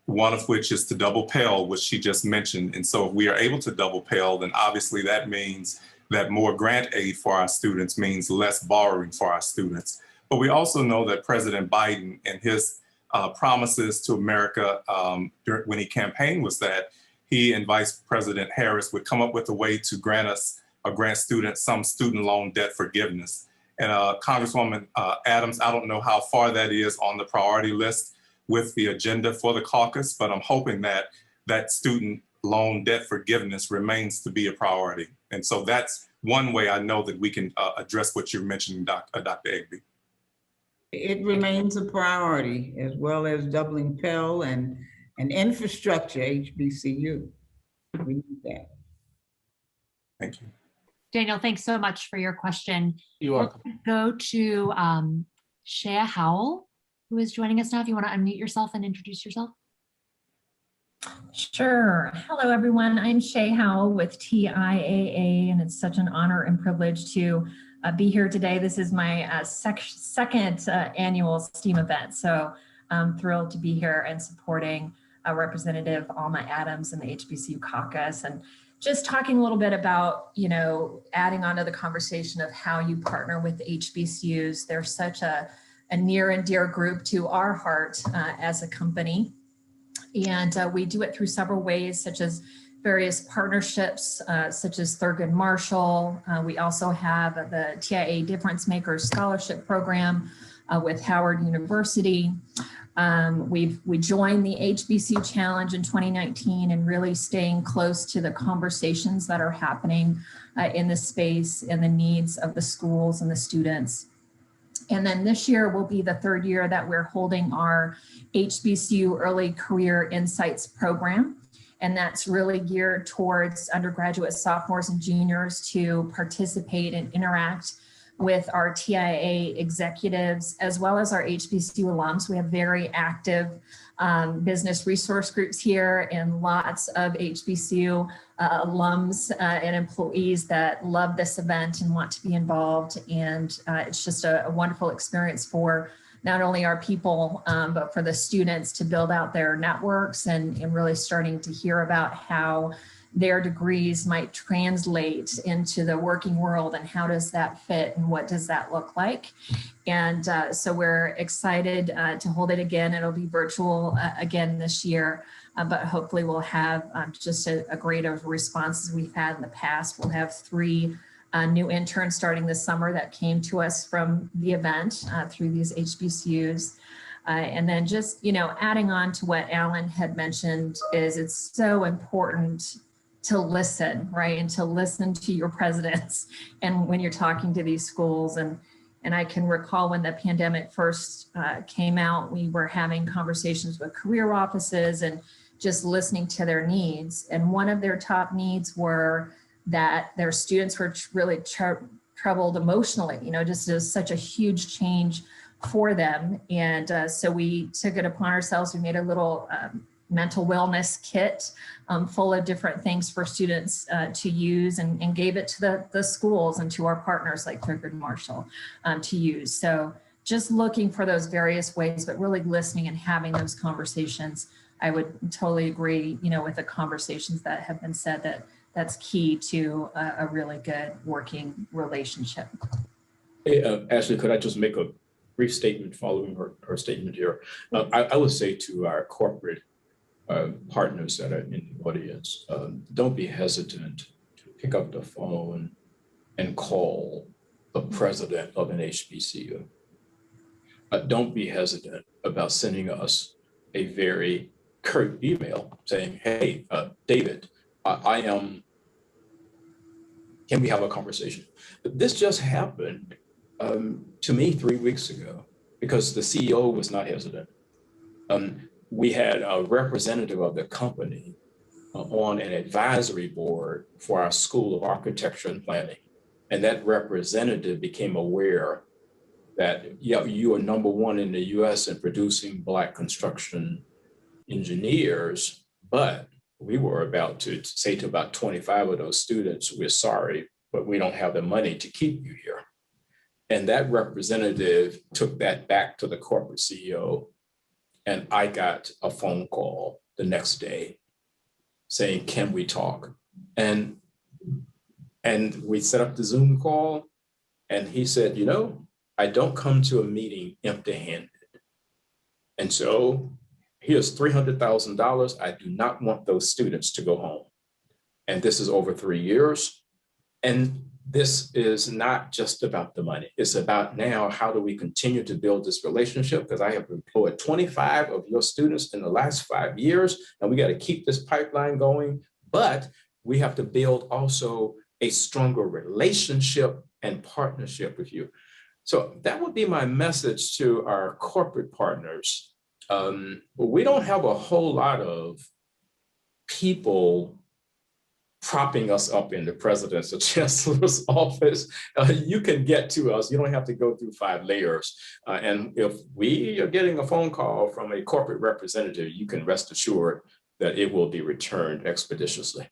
one of which is to double Pell, which she just mentioned. And so if we are able to double Pell, then obviously that means that more grant aid for our students means less borrowing for our students. But we also know that President Biden and his promises to America when he campaigned was that he and Vice President Harris would come up with a way to grant students some student loan debt forgiveness. And Congresswoman Adams, I don't know how far that is on the priority list with the agenda for the caucus, but I'm hoping that student loan debt forgiveness remains to be a priority. And so that's one way I know that we can address what you're mentioning, Dr. Egby. It remains a priority, as well as doubling Pell and infrastructure, Hbcu. We need that. Thank you. Daniel, thanks so much for your question. You're welcome. We'll go to Shea Howell, who is joining us now. If you want to unmute yourself and introduce yourself. Sure. Hello, everyone. I'm Shea Howell with TIAA, and it's such an honor and privilege to be here today. This is my second annual STEAM event, so I'm thrilled to be here and supporting Representative Alma Adams and the Hbcu Caucus, and just talking a little bit about, adding on to the conversation of how you partner with HBCUs. They're such a near and dear group to our heart as a company. And we do it through several ways, such as various partnerships, such as Thurgood Marshall. We also have the TIA Difference Makers Scholarship Program with Howard University. We joined the HBCU Challenge in 2019 and really staying close to the conversations that are happening in the space and the needs of the schools and the students. And then this year will be the third year that we're holding our HBCU Early Career Insights program. And that's really geared towards undergraduate sophomores and juniors to participate and interact with our TIA executives, as well as our HBCU alums. We have very active business resource groups here and lots of HBCU alums and employees that love this event and want to be involved. And it's just a wonderful experience for not only our people, but for the students to build out their networks and really starting to hear about how their degrees might translate into the working world and how does that fit and what does that look like. And so we're excited to hold it again. It'll be virtual again this year, but hopefully we'll have just a greater response as we've had in the past. We'll have 3 new interns starting this summer that came to us from the event through these HBCUs. And then just, adding on to what Alan had mentioned is it's so important to listen, right? And to listen to your presidents and when you're talking to these schools. And I can recall when the pandemic first came out, we were having conversations with career offices and just listening to their needs. And one of their top needs were that their students were really troubled emotionally, just as such a huge change for them. And so we took it upon ourselves. We made a little mental wellness kit full of different things for students to use and gave it to the schools and to our partners like Thurgood Marshall to use. So just looking for those various ways, but really listening and having those conversations. I would totally agree, with the conversations that have been said that's key to a really good working relationship. Hey, Ashley, could I just make a brief statement following her statement here? I would say to our corporate partners that are in the audience, don't be hesitant to pick up the phone and call the president of an HBCU. Don't be hesitant about sending us a very curt email saying, hey, David, can we have a conversation? This just happened to me 3 weeks ago because the CEO was not hesitant. We had a representative of the company on an advisory board for our School of Architecture and Planning. And that representative became aware that, you are #1 in the US in producing Black construction engineers, but we were about to say to about 25 of those students, we're sorry, but we don't have the money to keep you here. And that representative took that back to the corporate CEO. And I got a phone call the next day saying, can we talk? And we set up the Zoom call. And he said, I don't come to a meeting empty-handed. And so here's $300,000. I do not want those students to go home. And this is over 3 years. And this is not just about the money. It's about now, how do we continue to build this relationship? Because I have employed 25 of your students in the last 5 years, and we got to keep this pipeline going. But we have to build also a stronger relationship and partnership with you. So that would be my message to our corporate partners. We don't have a whole lot of people propping us up in the president's or chancellor's office. You can get to us. You don't have to go through 5 layers. And if we are getting a phone call from a corporate representative, you can rest assured that it will be returned expeditiously.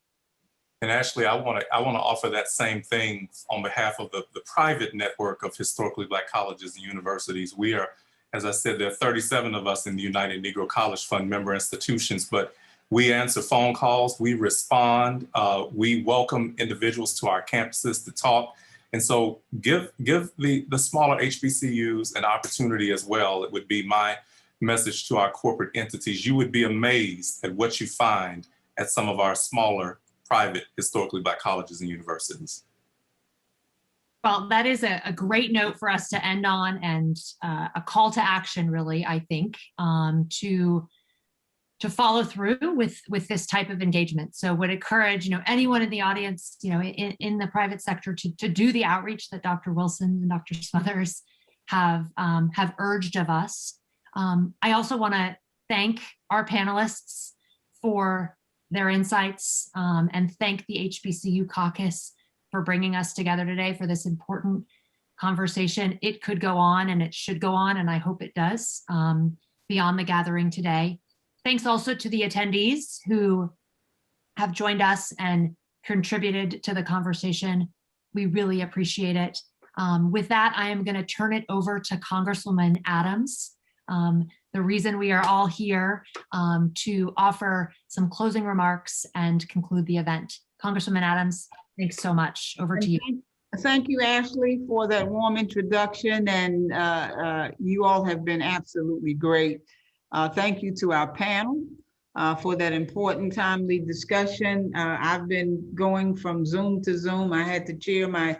And Ashley, I want to offer that same thing on behalf of the private network of historically Black colleges and universities. We are, as I said, there are 37 of us in the United Negro College Fund member institutions, but we answer phone calls, we respond, we welcome individuals to our campuses to talk. And so give the smaller HBCUs an opportunity as well. It would be my message to our corporate entities. You would be amazed at what you find at some of our smaller private historically Black colleges and universities. Well, that is a great note for us to end on, and a call to action, really, I think, to follow through with this type of engagement. So would encourage, anyone in the audience, in the private sector to do the outreach that Dr. Wilson and Dr. Smothers have urged of us. I also want to thank our panelists for their insights, and thank the HBCU Caucus for bringing us together today for this important conversation. It could go on, and it should go on, and I hope it does, beyond the gathering today. Thanks also to the attendees who have joined us and contributed to the conversation. We really appreciate it. With that, I am going to turn it over to Congresswoman Adams. The reason we are all here to offer some closing remarks and conclude the event. Congresswoman Adams, thanks so much. Over to you. Thank you, Ashley, for that warm introduction, and you all have been absolutely great. Thank you to our panel for that important, timely discussion. I've been going from Zoom to Zoom. I had to chair my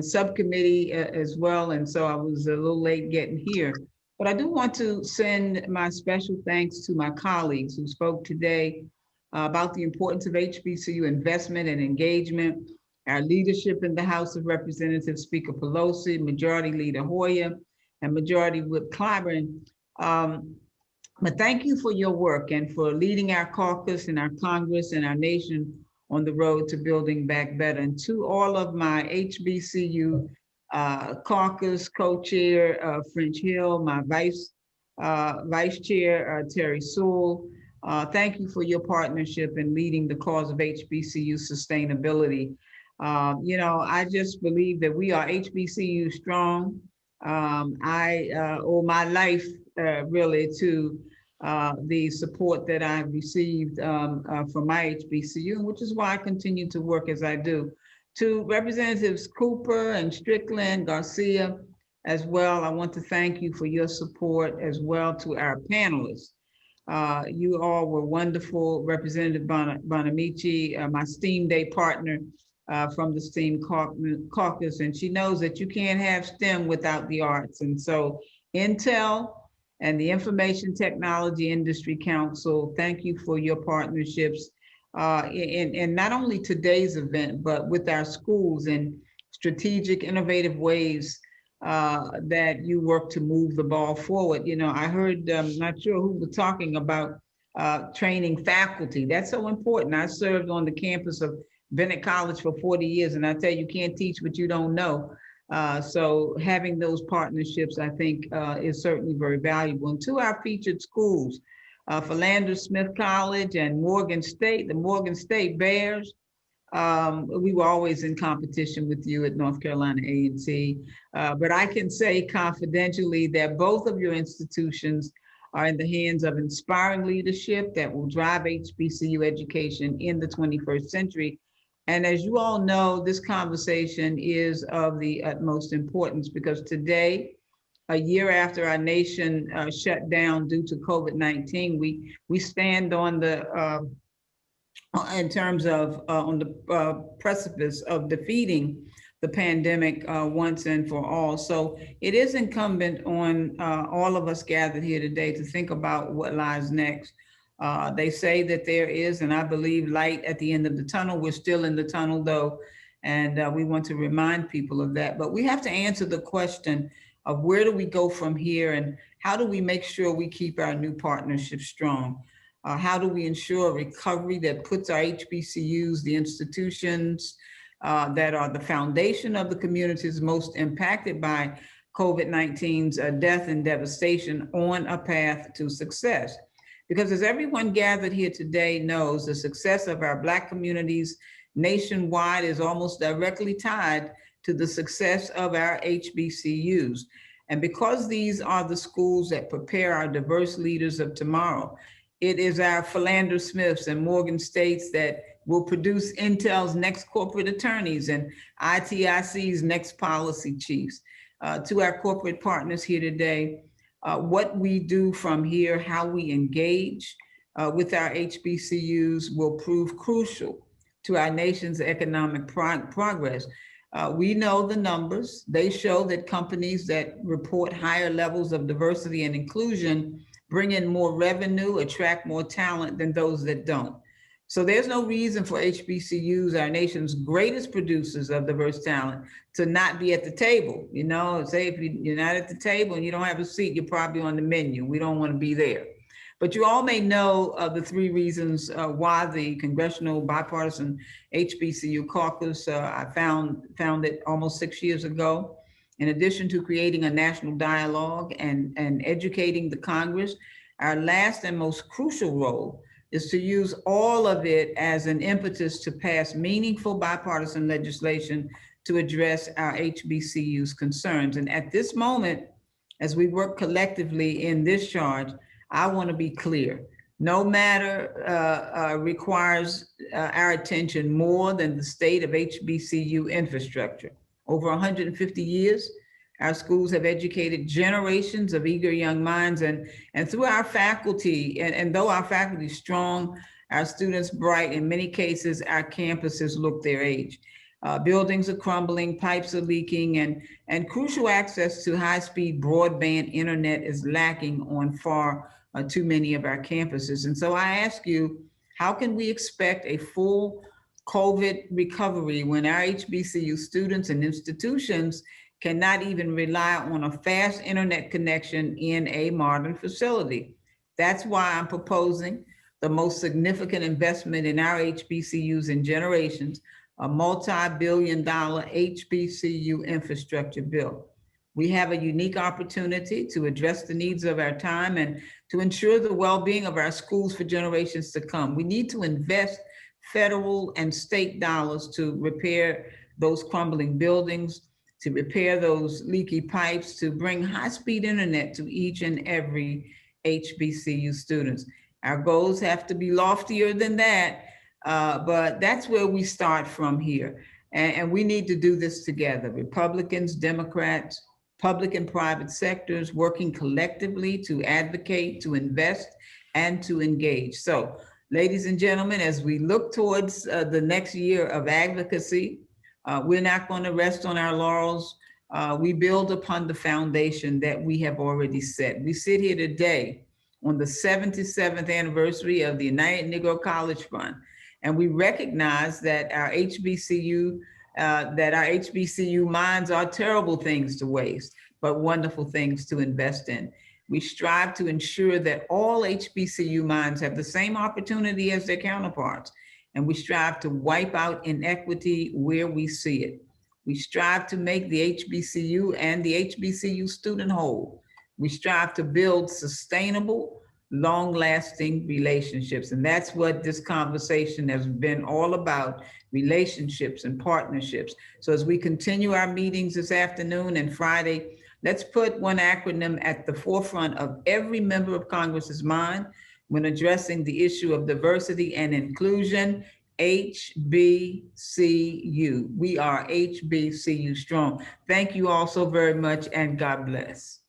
subcommittee as well, and so I was a little late getting here. But I do want to send my special thanks to my colleagues who spoke today about the importance of HBCU investment and engagement, our leadership in the House of Representatives, Speaker Pelosi, Majority Leader Hoyer, and Majority Whip Clyburn. But thank you for your work and for leading our caucus and our Congress and our nation on the road to building back better. And to all of my HBCU caucus co-chair, French Hill, my vice chair, Terry Sewell, thank you for your partnership in leading the cause of HBCU sustainability. You know, I just believe that we are HBCU strong. I owe my life really to the support that I've received from my HBCU, which is why I continue to work as I do. To Representatives Cooper and Strickland, Garcia as well, I want to thank you for your support as well. To our panelists, you all were wonderful. Representative Bonamici, my STEAM Day partner from the STEAM Caucus, and she knows that you can't have STEM without the arts. And so Intel and the Information Technology Industry Council, thank you for your partnerships in not only today's event, but with our schools in strategic, innovative ways that you work to move the ball forward. You know, I heard, not sure who was talking about training faculty. That's so important. I served on the campus of Bennett College for 40 years, and I tell you, you can't teach what you don't know. So having those partnerships, I think, is certainly very valuable. And to our featured schools, Philander Smith College and Morgan State, the Morgan State Bears, we were always in competition with you at North Carolina A&T. But I can say confidentially that both of your institutions are in the hands of inspiring leadership that will drive HBCU education in the 21st century. And as you all know, this conversation is of the utmost importance because today, a year after our nation shut down due to COVID-19, we stand on the, in terms of on the precipice of defeating the pandemic once and for all. So it is incumbent on all of us gathered here today to think about what lies next. They say that there is, and I believe, light at the end of the tunnel. We're still in the tunnel though, and we want to remind people of that. But we have to answer the question of where do we go from here and how do we make sure we keep our new partnership strong? How do we ensure recovery that puts our HBCUs, the institutions that are the foundation of the communities most impacted by COVID-19's death and devastation on a path to success? Because as everyone gathered here today knows, the success of our Black communities nationwide is almost directly tied to the success of our HBCUs. And because these are the schools that prepare our diverse leaders of tomorrow, it is our Philander Smiths and Morgan States that will produce Intel's next corporate attorneys and ITIC's next policy chiefs. To our corporate partners here today, what we do from here, how we engage with our HBCUs will prove crucial to our nation's economic progress. We know the numbers. They show that companies that report higher levels of diversity and inclusion bring in more revenue, attract more talent than those that don't. So there's no reason for HBCUs, our nation's greatest producers of diverse talent, to not be at the table. You know, say if you're not at the table and you don't have a seat, you're probably on the menu. We don't want to be there. But you all may know the three reasons why the Congressional Bipartisan HBCU Caucus, I found it almost 6 years ago. In addition to creating a national dialogue and educating the Congress, our last and most crucial role is to use all of it as an impetus to pass meaningful bipartisan legislation to address our HBCU's concerns. And at this moment, as we work collectively in this charge, I want to be clear. No matter requires our attention more than the state of HBCU infrastructure. Over 150 years, our schools have educated generations of eager young minds, and through our faculty, and though our faculty is strong, our students bright, in many cases, our campuses look their age. Buildings are crumbling, pipes are leaking, and crucial access to high-speed broadband internet is lacking on far too many of our campuses. And so I ask you, how can we expect a full COVID recovery when our HBCU students and institutions cannot even rely on a fast internet connection in a modern facility? That's why I'm proposing the most significant investment in our HBCUs in generations, a multi-billion-dollar HBCU infrastructure bill. We have a unique opportunity to address the needs of our time and to ensure the well-being of our schools for generations to come. We need to invest federal and state dollars to repair those crumbling buildings, to repair those leaky pipes, to bring high-speed internet to each and every HBCU students. Our goals have to be loftier than that, but that's where we start from here. And we need to do this together. Republicans, Democrats, public and private sectors working collectively to advocate, to invest, and to engage. So, ladies and gentlemen, as we look towards the next year of advocacy, we're not going to rest on our laurels. We build upon the foundation that we have already set. We sit here today on the 77th anniversary of the United Negro College Fund, and we recognize that our HBCU minds are terrible things to waste, but wonderful things to invest in. We strive to ensure that all HBCU minds have the same opportunity as their counterparts, and we strive to wipe out inequity where we see it. We strive to make the HBCU and the HBCU student whole. We strive to build sustainable, long-lasting relationships. And that's what this conversation has been all about, relationships and partnerships. So as we continue our meetings this afternoon and Friday, let's put one acronym at the forefront of every member of Congress's mind when addressing the issue of diversity and inclusion: HBCU. We are HBCU strong. Thank you all so very much, and God bless.